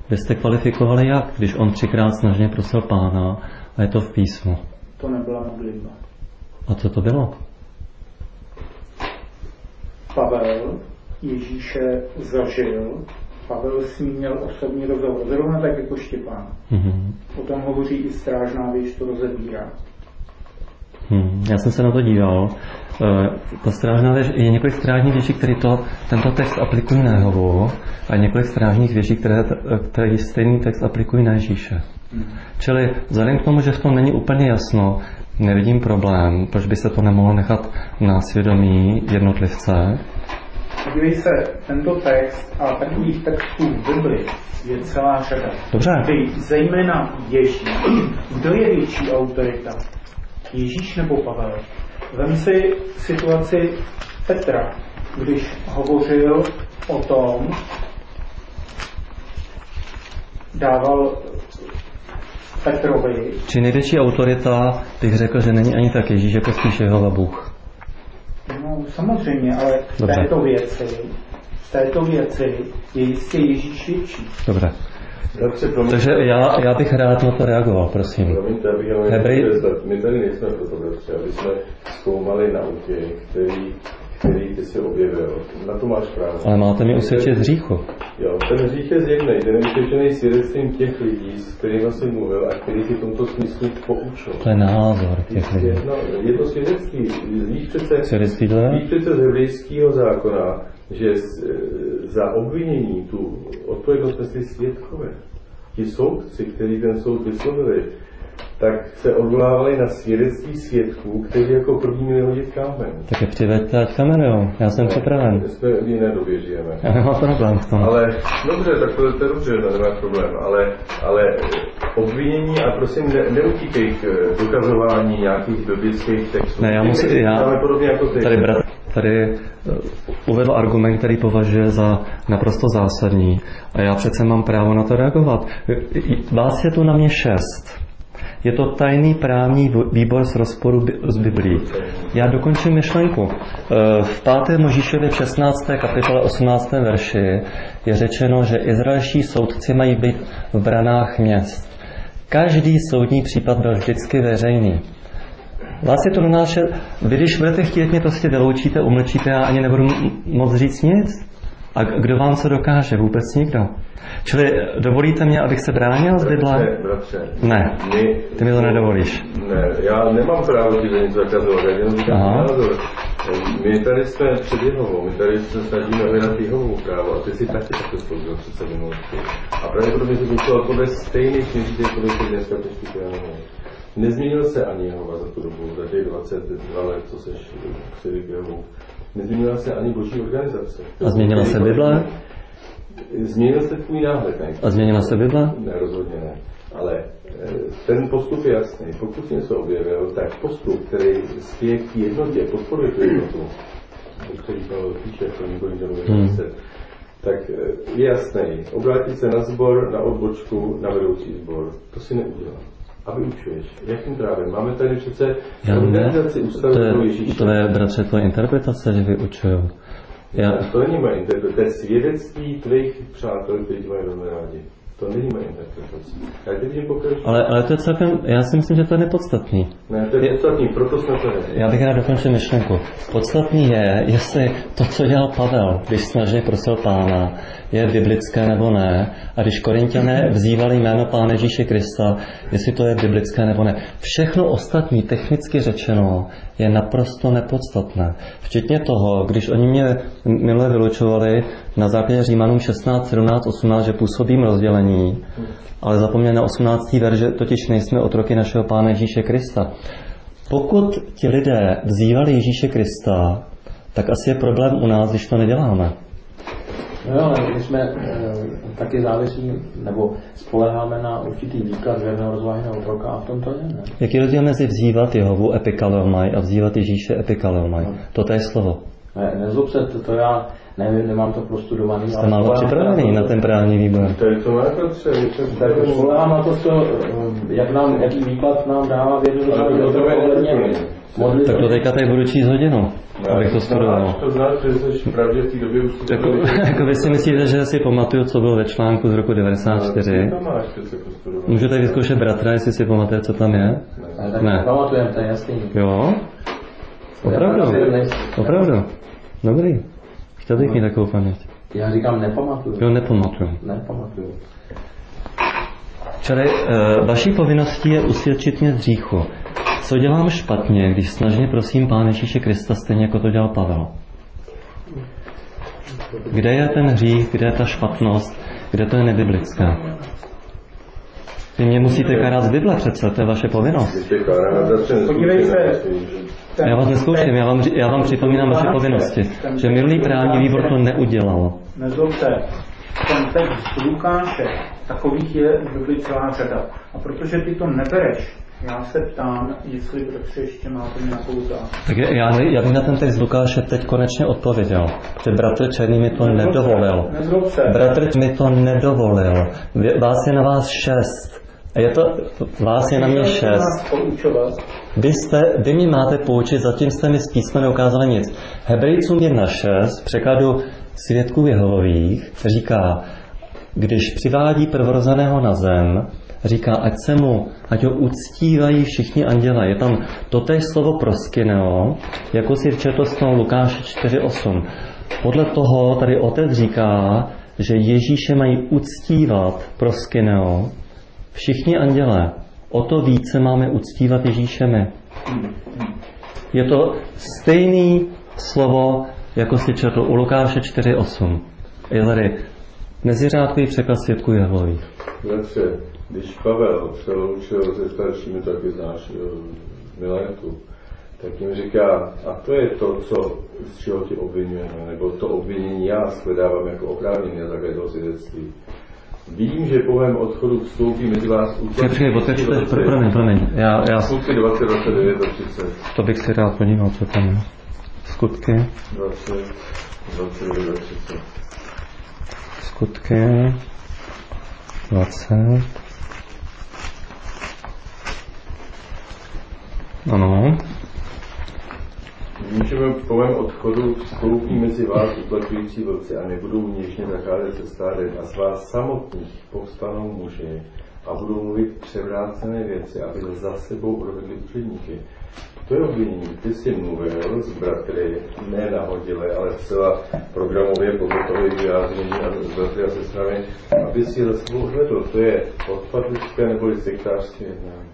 byste kvalifikovali jak, když on 3krát snažně prosil Pána a je to v písmu. To nebyla modlitba. A co to bylo? Pavel Ježíše zažil, Pavel s ním měl osobní rozhovor, zrovna tak jako Štěpán. Mm-hmm. O tom hovoří i strážná věž, to rozebírá. Já jsem se na to díval. Ta strážná věž, je několik strážních věží, které tento text aplikují na Jehovu, a několik strážních věží, které stejný text aplikují na Ježíše. Čili vzhledem k tomu, že v tom není úplně jasno, nevidím problém, proč by se to nemohlo nechat na svědomí jednotlivce. Podívej se, tento text a takových textů v Bibli je celá řada. Dobře. Zejména Ježíš. Kdo je větší autorita? Ježíš nebo Pavel? Vem si situaci Petra, když hovořil o tom, dával Petrovi. Či největší autorita, bych řekl, že není ani tak Ježíš, jako spíš Jehova Bůh. No samozřejmě, ale v této věci je jistě Ježíš větší. Dobře. Takže já bych rád na to reagoval, prosím. Promiňte, my tady nejsme proto, aby jsme zkoumali nauky, který ty si objevil. Na to máš právo. Ale máte mi usvědčit hříchu. Jo, ten hřích je zjevný, ten je usvědčený svědectvím těch lidí, s kterými jsi mluvil a který ti v tomto smyslu poučil. To je názor těch lidí. Je to svědectví. Víš přece z hebrejského zákona, že za obvinění tu odpovědnost nesli svědkové. Ti soudci, kteří ten soud vyslovili, tak se odvolávali na svědectví svědků, kteří jako první měli hodit kámen. Tak je přiveďte, ať kamerujou. Já jsem připraven. Jsme v jiné době žijeme. Já nemám problém v tom. Ale dobře, tak to je dobře, nemá problém. Ale obvinění a prosím neutíkej k dokazování nějakých biblických textů. Ne, tady uvedl argument, který považuje za naprosto zásadní. A já přece mám právo na to reagovat. Vás je tu na mě 6. Je to tajný právní výbor z rozporu z Biblí. Já dokončím myšlenku. V 5. Mojžíšově 16. kapitole 18. verši je řečeno, že izraelští soudci mají být v branách měst. Každý soudní případ byl vždycky veřejný. Vás je to donášet, vy když budete chtít, mě prostě vyloučíte, umlčíte, já ani nebudu moc říct nic. A kdo vám co dokáže? Vůbec nikdo. Čili dovolíte mě, abych se bránil z Bible? Bratře. Ne, ty mi to nedovolíš. Ne, já nemám právo ti něco zakazovat, já jenom říkám názor. My tady jsme před Jehovou, my tady se snažíme hledat Jehovu právo a ty si taky takto spouzil přece minulosti. A pravděpodobně se musel podle stejných měřítě, jako by dneska postupujeme. Nezměnil se ani Jehova za tu dobu, za těch 22 let, co seš před Jehovou. Nezměnila se ani boží organizace. A změnila se Bible? Změnil se tvůj náhled, ne? A změnila se Bible? Ne, rozhodně ne. Ale ten postup je jasný. Pokud jsi něco objevil, tak postup, který spěje k jednotě, podporuje tu jednotu, který Pavel píše v 1. 10, tak je jasný. Obrátit se na sbor, na odbočku, na vedoucí sbor. To si neudělá. A vyučuješ. Jakým právem? Máme tady přece organizaci ústavu pro Ježíše. To je, bratře, tvoje interpretace, že vyučuju. To není moje interpretace. To je svědectví tvých přátel, kteří mají velmi rádi. To není moje interpretace. Já teď jim pokračuji. Ale to je celkem, já si myslím, že to je nepodstatný. Ne, to je podstatný, proto jsme to nevěděli. Já bych rád dokončil myšlenku. Podstatný je, jestli to, co dělal Pavel, když snažně prosil Pána, je biblické nebo ne. A když Korinťané vzývali jméno Pána Ježíše Krista, jestli to je biblické nebo ne. Všechno ostatní, technicky řečeno, je naprosto nepodstatné. Včetně toho, když oni mě minule vylučovali, na základě Římanům 16, 17, 18, že působím rozdělení, ale zapomněl na 18. verš, že totiž nejsme otroky našeho Pána Ježíše Krista. Pokud ti lidé vzývali Ježíše Krista, tak asi je problém u nás, když to neděláme. No jo, ale my jsme taky závisí, nebo spoléháme na určitý výklad věrného rozváhy na otroka a v tom to je, ne? Jaký je rozdíl mezi vzývat Jehovu epikaleomai a vzývat Ježíše epikaleomai? To je slovo. Ne, nezlob se, to já nevím, nemám to prostudovaný. Jste málo připravený na ten právní výbor. To je to máte třeba. Spoléhám na to, jaký výklad nám dává věrného rozváhy otroka ohledně. Tak to teďka tady budu číst hodinu, abych to studoval. To znáš, že jsi pravdě v té době už to jako vy si myslíte, že si pamatuju, co bylo ve článku z roku 94? Můžu tady vyzkoušet bratra, jestli si pamatuje, co tam je? Ne. Pamatujeme, to je jasný. Jo? Opravdu? Dobrý. Chtěl bych mít takovou paměť. Já říkám nepamatuju. Jo, nepamatuju. Čili vaší povinností je usvědčit mě z hříchu. Co dělám špatně, když snažně prosím Pána Ježíše Krista stejně jako to dělal Pavel? Kde je ten hřích, kde je ta špatnost, kde to je nebiblické? Vy mě musíte kárat z Bible přece, to je vaše povinnost. Podívej se. Já vás neskouším, já vám připomínám vaše povinnosti, že minulý právní výbor to neudělal. Nezlobte, ten text z Lukáše, takových je v Bibli celá řada. A protože ty to nebereš, já se ptám, jestli bratře ještě máte nějakou otázku. Tak já bych na ten text Lukáše teď konečně odpověděl, protože bratr Černý mi to nedovolil. Bratr mi to nedovolil. Vás je na vás 6. Vás je na mě 6. Vy mi máte poučit, zatím jste mi z písma neukázali nic. Hebrejcům 1.6 v překladu Svědků Jehovových říká, když přivádí prvorozeného na zem, říká, ať ho uctívají všichni anděle. Je tam totéž slovo proskineo, jako si četl z toho Lukáše 4.8. Podle toho tady otec říká, že Ježíše mají uctívat proskineo všichni anděle. O to více máme uctívat Ježíše my. Je to stejný slovo, jako si četl u Lukáše 4.8. Je tady meziřádkový překlad Svědků Jehovových. Když Pavel se loučil se staršími, taky znáš Miletu, tak jim říká, a to je to, z čeho tě obvinujeme, nebo to obvinění já shledávám jako oprávnění na základě toho svědectví. Vím, že po mém odchodu vstoupí mezi vás Promiň. Skutky 20, 29 a 30. To bych si rád podíval, co tam je. Skutky 20, 29 a 30. Skutky 20. Ano. Vím, že po mém odchodu vstoupí mezi vás uplaťující vlci a nebudou něžně zacházet se stádem a z vás samotných povstanou muži a budou mluvit převrácené věci, aby za sebou urovedli učedníky. To je obvinění. Ty jsi mluvil s bratry, ne nahodile, ale zcela programově podle toho vyjádření a s bratry a sestrami, aby si za sebou uvedl. To je odpadlické nebo sektářské jednání.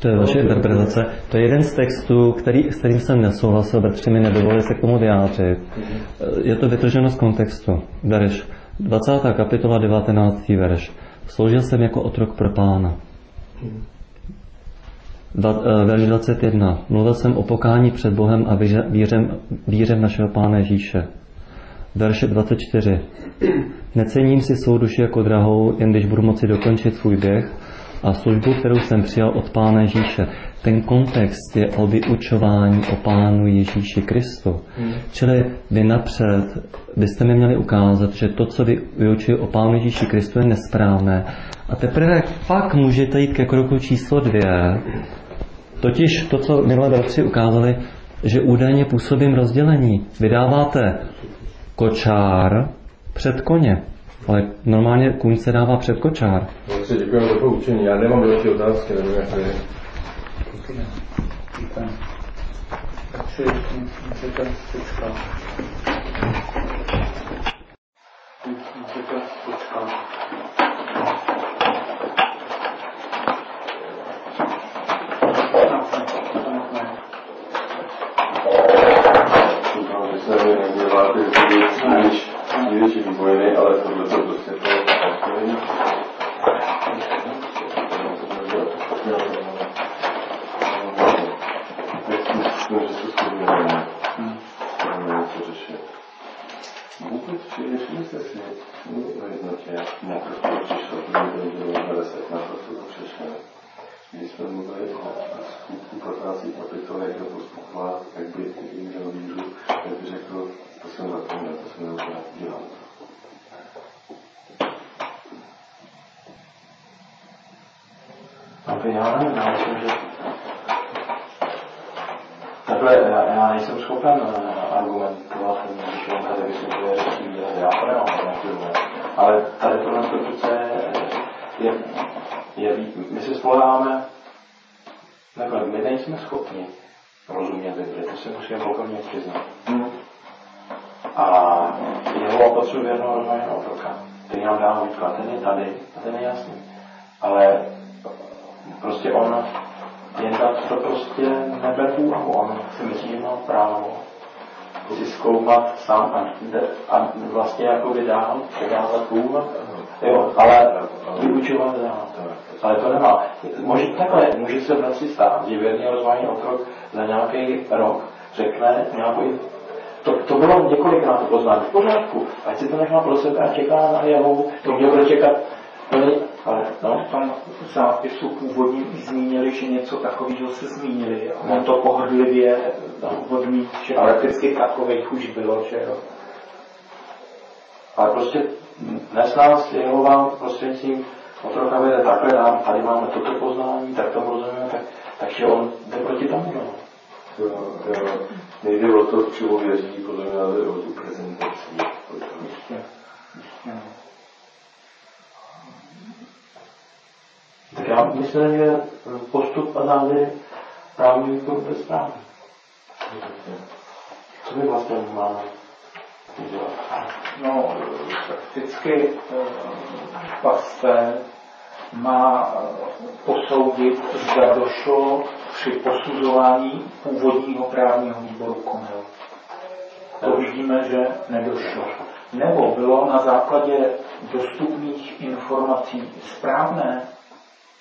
To je vaše interpretace. To je jeden z textů, s kterým jsem nesouhlasil, bratři mi nedovolili se k tomu vyjádřit. Je to vytrženo z kontextu. Verš 20. kapitola 19. verš. Sloužil jsem jako otrok pro Pána. Verš 21. Mluvil jsem o pokání před Bohem a víře v našeho Pána Ježíše. Verš 24. Necením si svou duši jako drahou, jen když budu moci dokončit svůj běh a službu, kterou jsem přijal od Pána Ježíše. Ten kontext je o vyučování o Pánu Ježíši Kristu. Čili vy napřed byste mi měli ukázat, že to, co vy vyučují o Pánu Ježíši Kristu, je nesprávné. A teprve pak můžete jít ke kroku číslo 2. Totiž to, co minulé bratři ukázali, že údajně působím rozdělení. Vydáváte kočár před koně. Ale normálně kůň se dává před kočár. Děkujeme za poučení. Já nemám další otázky, nevím, jak to je. největší vývojny, ale tohle to prostě to je vůbec všimli jste si o jednotě, naprosto přišlo, naprosto to přišlo. Když jsme mluvili o skutku 15. kapitoly, jak to postupovat, jak by měl víru, tak by řekl, to jsem zapomněl, to jsem neudělal, dělám to. Já nevím, já myslím, že takhle já nejsem schopen argumentovat, když on tady vysvětluje řecký výraz, já to nemám argumentovat. Ale tady pro nás to přece my se spoléháme, takhle, my nejsme schopni rozumět Bibli, to si musíme pokorně přiznat. A jeho opatřil věrnou rozváženou otroka, který nám dává výklad, ten je tady a ten je jasný. Ale prostě on jen tak to prostě nebe v úvahu, on si myslí, že má právo si zkoumat sám a vlastně jako by dál předávat úvahu. Jo, ale vyučovat dál. Ale to nemá. Může se v noci stát, že věrný rozvážený otrok za nějaký rok řekne nějaký. To bylo několikrát poznání. V pořádku, ať si to nechá pro sebe a čeká na jeho, to mě bude čekat. Ale v tom zápisu původním zmínili, že něco takového se zmínili. On to pohrdlivě odmít, že prakticky takových už bylo, že jo. Ale prostě dnes nás Jehova prostřednictvím otroka vede takhle, tady máme toto poznání, tak tomu rozumíme, takže on jde proti tomu. Nejde o to, k čemu věří, podle mě, ale o tu prezentaci. Tak já myslím, že postup a závěry právní výboru bude správný. Co my vlastně máme udělat? No, prakticky pastor má posoudit, zda došlo při posuzování původního právního výboru k omylu. To vidíme, že nedošlo. Nebo bylo na základě dostupných informací správné?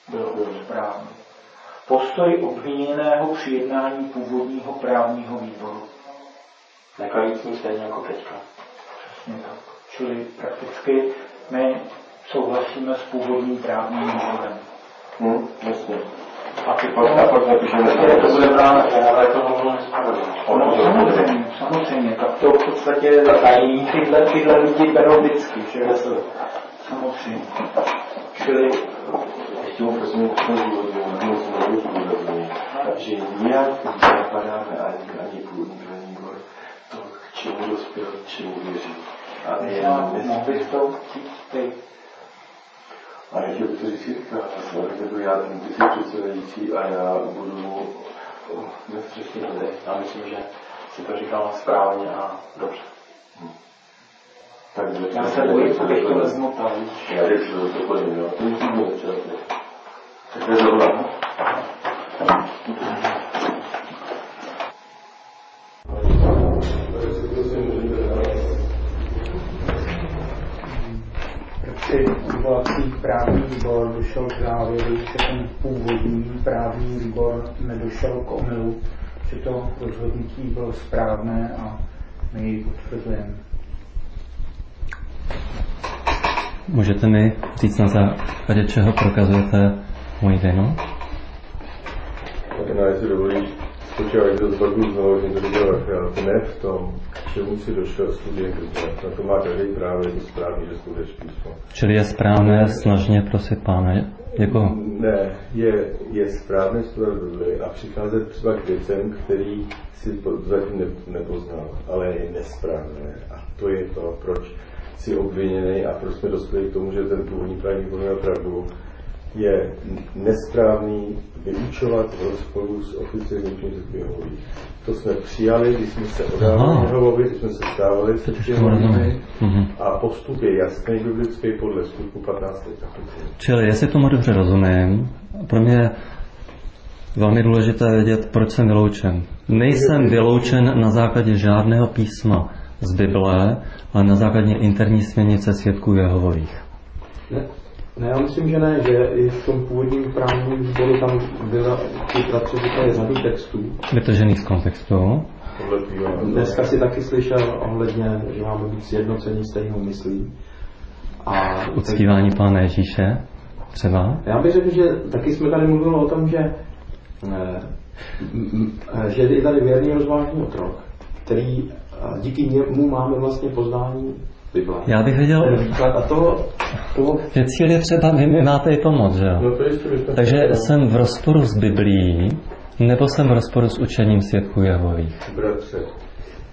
Bylo správné. Postoj obviněného při jednání původního právního výboru. Nekalící stejně jako teďka. Přesně tak. Čili prakticky my souhlasíme s původním právním výborem. Jasně. A ty pak napíšeme, že to bude bráno, ale to mohlo nespravedlné. Samozřejmě, tak to v podstatě tajní tyhle lidi berou vždycky, že jo? Samozřejmě. Čili ještě mu prosím že nijak nenapadáme ani původní právní výbor to, k čemu dospěl, k čemu věří. A mohli z toho chtít ty. A já chtěl bych to říct, ty jsi předsedající a já budu přesně tady. Já myslím, že si to říkal správně a dobře. Tak já se bojím, abych to nezmotal. Já bych to doplnil, jo. To musím být třeba. Tak je zrovna. Odvolací právní výbor došel k závěru, že ten původní právní výbor nedošel k omylu, že to rozhodnutí bylo správné a my jej potvrzujeme. Můžete mi říct, na základě čeho prokazujete moji vinu? Tak jestli dovolíš, spočívají to z Bohu znovu, že to dělá ne v tom, k čemu si došel studiem Bible. Na to má každý právě, je to správný, že studuješ písmo. Čili je správné snažně prosit Pána jako? Ne, je správné studovat Bibli a přicházet třeba k věcem, který si zatím nepoznal, ale je nesprávné. A to je to, proč jsi obviněný a proč jsme dospěli k tomu, že ten původní právní výbor měl pravdu. Je nesprávný vyučovat v rozporu s oficiálním učením Jehovovi. To jsme přijali, když jsme se odávali Jehovovi, když jsme se stávali s Jehovovi a postup je jasný biblický podle skutku 15. kapitoly. Čili jestli tomu dobře rozumím, pro mě je velmi důležité vědět, proč jsem vyloučen. Nejsem vyloučen na základě žádného písma. z Bible, ale na základě interní směrnice svědků Jehovových. Ne, já myslím, že ne, že i v tom původním právním výboru tam byla ty bratři říkali řadu textů. Vytržených z kontextu. Dneska si taky slyšel ohledně, že máme být sjednocení stejnou myslí. A uctívání Pána Ježíše třeba. Já bych řekl, že taky jsme tady mluvili o tom, že je tady věrný rozvážný otrok, který díky němu máme vlastně poznání Bible. Já bych viděl, a to že cíl je třeba, vy máte i pomoc, že jo? No, takže jsem v rozporu s Biblií, nebo jsem v rozporu s učením svědků Jehovových? Bratře,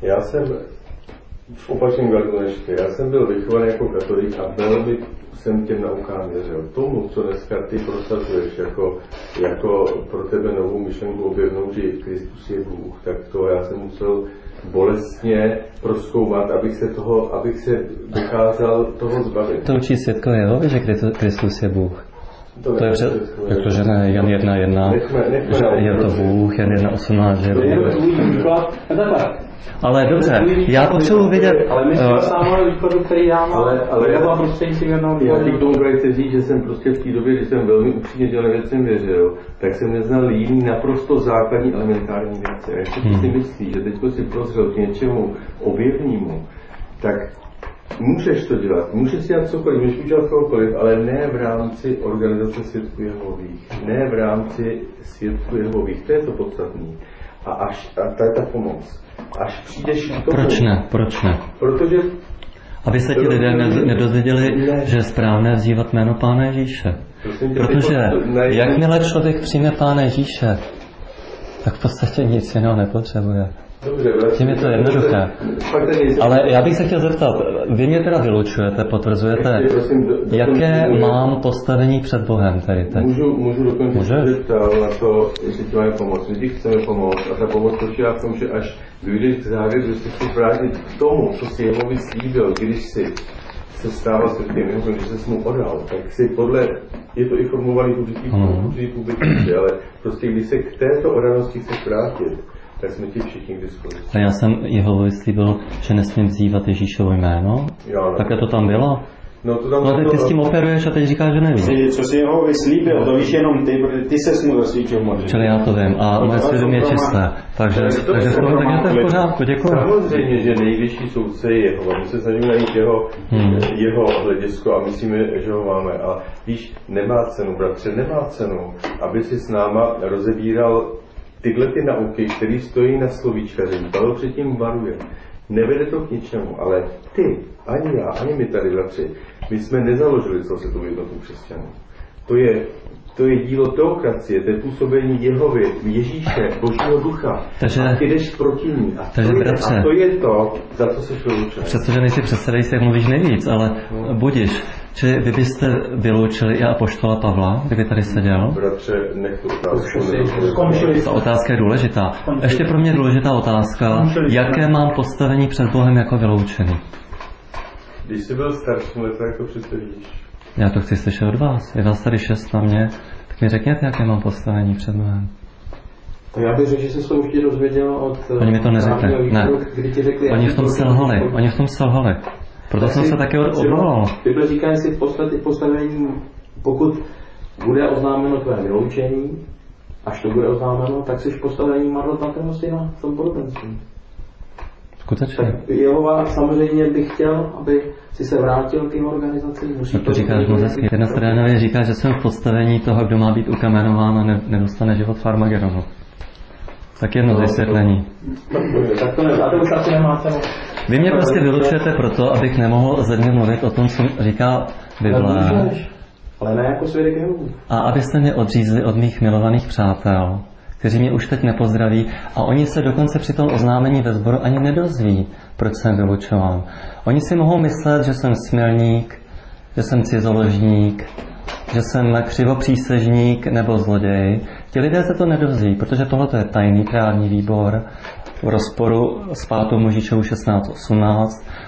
já jsem v opačném gardu než ty. Já jsem byl vychovaný jako katolik a velmi jsem těm naukám věřil. Tomu, co dneska ty prosazuješ jako pro tebe novou myšlenku objevnou, že Kristus je Bůh, tak to já jsem musel bolestně prozkoumat, abych se dokázal toho zbavit. To učí svědkové Jehovy, že Kristus je Bůh. To je protože ne, Jan 1.1, je to Bůh, Jan 1.18, že je Bůh. Ale dobře, já potřebuji vědět... Ale my jsme sám výkladu, který já mám, ale já byla prostřednictvím jednoho výkladu. Já ti k tomu chci říct, že jsem prostě v té době, když jsem velmi upřímně těm věcem věřil, tak jsem neznal jiný naprosto základní elementární věci. A ještě ty si myslíš, že teď si prozřel k něčemu objevnímu, tak můžeš to dělat, můžeš si dělat cokoliv, můžeš udělat cokoliv, ale ne v rámci organizace svědků Jehových, ne v rámci svědků Jehových, to je to podstatné. A to je ta pomoc. Až přijdeš k tomu... Proč ne? Protože... Aby se ti lidé nedozvěděli, že je správné vzývat jméno Pána Ježíše. Protože jakmile člověk přijme Pána Ježíše, tak v podstatě nic jiného nepotřebuje. Tím je to jednoduché. Ale já bych se chtěl zeptat, vy mě teda vylučujete, potvrzujete, jaké mám postavení před Bohem tady teď? Můžu dokončit na to, jestli ti máme pomoct. My ti chceme pomoct a ta pomoc počívá v tom, že až dojdeš k závěru, že si chceš vrátit k tomu, co si Jehovi slíbil, když si se stával svědkem, že se mu odal, tak si je to i formulovaný v určitý publikaci, ale prostě když se k této odanosti chceš vrátit, tak jsme ti všichni k dispozici. A já jsem Jehovovi slíbil, že nesmím vzývat Ježíšovo jméno? Jo, takhle to tam bylo? No to tam teď ty s tím operuješ a teď říkáš, že nevíš. Co si Jehovovi slíbil, to víš jenom ty se mu zasvítil modlitbou. Čili já to vím a moje svědomí je čisté. Takže v tom tak je to v pořádku, děkuji. Samozřejmě, že nejvyšší soudce je Jehova. My se snažíme najít jeho hledisko a myslíme, že ho máme. A víš, nemá cenu, bratře, nemá cenu, aby si s náma rozebíral tyhle ty nauky, které stojí na slovíčkaření. Pavel předtím varuje. Nevede to k ničemu, ale ty, ani já, ani my tady, bratři, my jsme nezaložili celosvětovou jednotu křesťanů. To je dílo teokracie, to je působení Jehovy, Ježíše, Božího ducha. Takže, a ty jdeš proti ní. A to je to, za co se vyloučil. Přestože nejsi předsedající, jak mluvíš nejvíc, ale budiš. Čili vy byste vyloučili i apoštola Pavla, kdyby tady seděl? Bratře, nech tu otázku. Ta otázka je důležitá. Ještě pro mě důležitá otázka, jaké mám postavení před Bohem jako vyloučený? Když jsi byl starší, tak to přece víš. Já to chci slyšet od vás. Je vás tady 6 na mě, tak mi řekněte, jaké mám postavení před Bohem. Tak já bych řekl, že jsi to určitě dozvěděl od... Oni mi to neřekli, ne. Oni v tom selhali. Proto jsem se taky odvolal. Bible říká, jestli postavení, pokud bude oznámeno tvé vyloučení, až to bude oznámeno, tak jsi v postavení marnotratného syna v tom podobenství. Skutečně. Tak Jehova samozřejmě by chtěl, aby si se vrátil k té organizaci. Tak to říkáš moc hezky. Jedna strana říká, že jsem v postavení toho, kdo má být ukamenován a nedostane život v Armagedonu. Tak jedno vysvětlení. Tak to už asi nemá cenu. Vy mě prostě vylučujete proto, abych nemohl ze mě mluvit o tom, co říká Bible. Ale ne jako svědek Jehovův. A abyste mě odřízli od mých milovaných přátel, kteří mě už teď nepozdraví a oni se dokonce při tom oznámení ve sboru ani nedozví, proč jsem vylučován. Oni si mohou myslet, že jsem smilník, že jsem cizoložník, že jsem křivopřísežník nebo zloděj. Ti lidé se to nedozví, protože tohle je tajný právní výbor v rozporu s 5. Mojžíšovu 16:18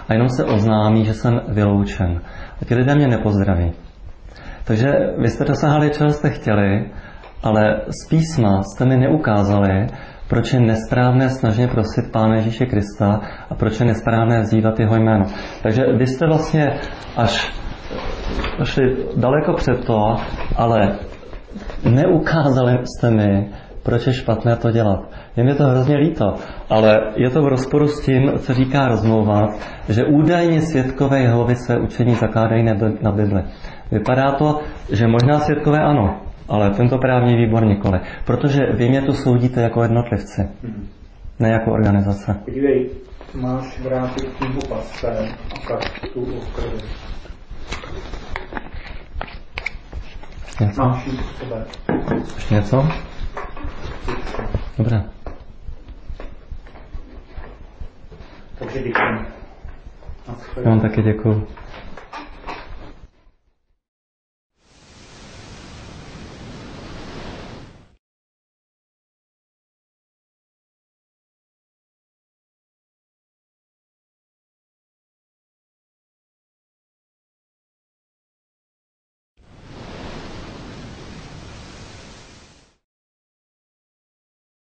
a jenom se oznámí, že jsem vyloučen. A ti lidé mě nepozdraví. Takže vy jste dosáhli, čeho jste chtěli, ale z písma jste mi neukázali, proč je nesprávné snažně prosit Pána Ježíše Krista a proč je nesprávné vzývat jeho jméno. Takže vy jste vlastně až šli daleko před to, ale neukázali jste mi, proč je špatné to dělat. Je mi to hrozně líto, ale je to v rozporu s tím, co říká rozmluva, že údajně svědkové Jehovovi své učení zakládají na Bibli. Vypadá to, že možná svědkové ano, ale tento právní výbor nikoli. Protože vy mě tu soudíte jako jednotlivci, ne jako organizace. Podívej, máš vrátit knihu Pasté a kartu o krvi. Máš jít k sebe. Ještě něco? Dobré. Takže děkuji. Já vám taky děkuji.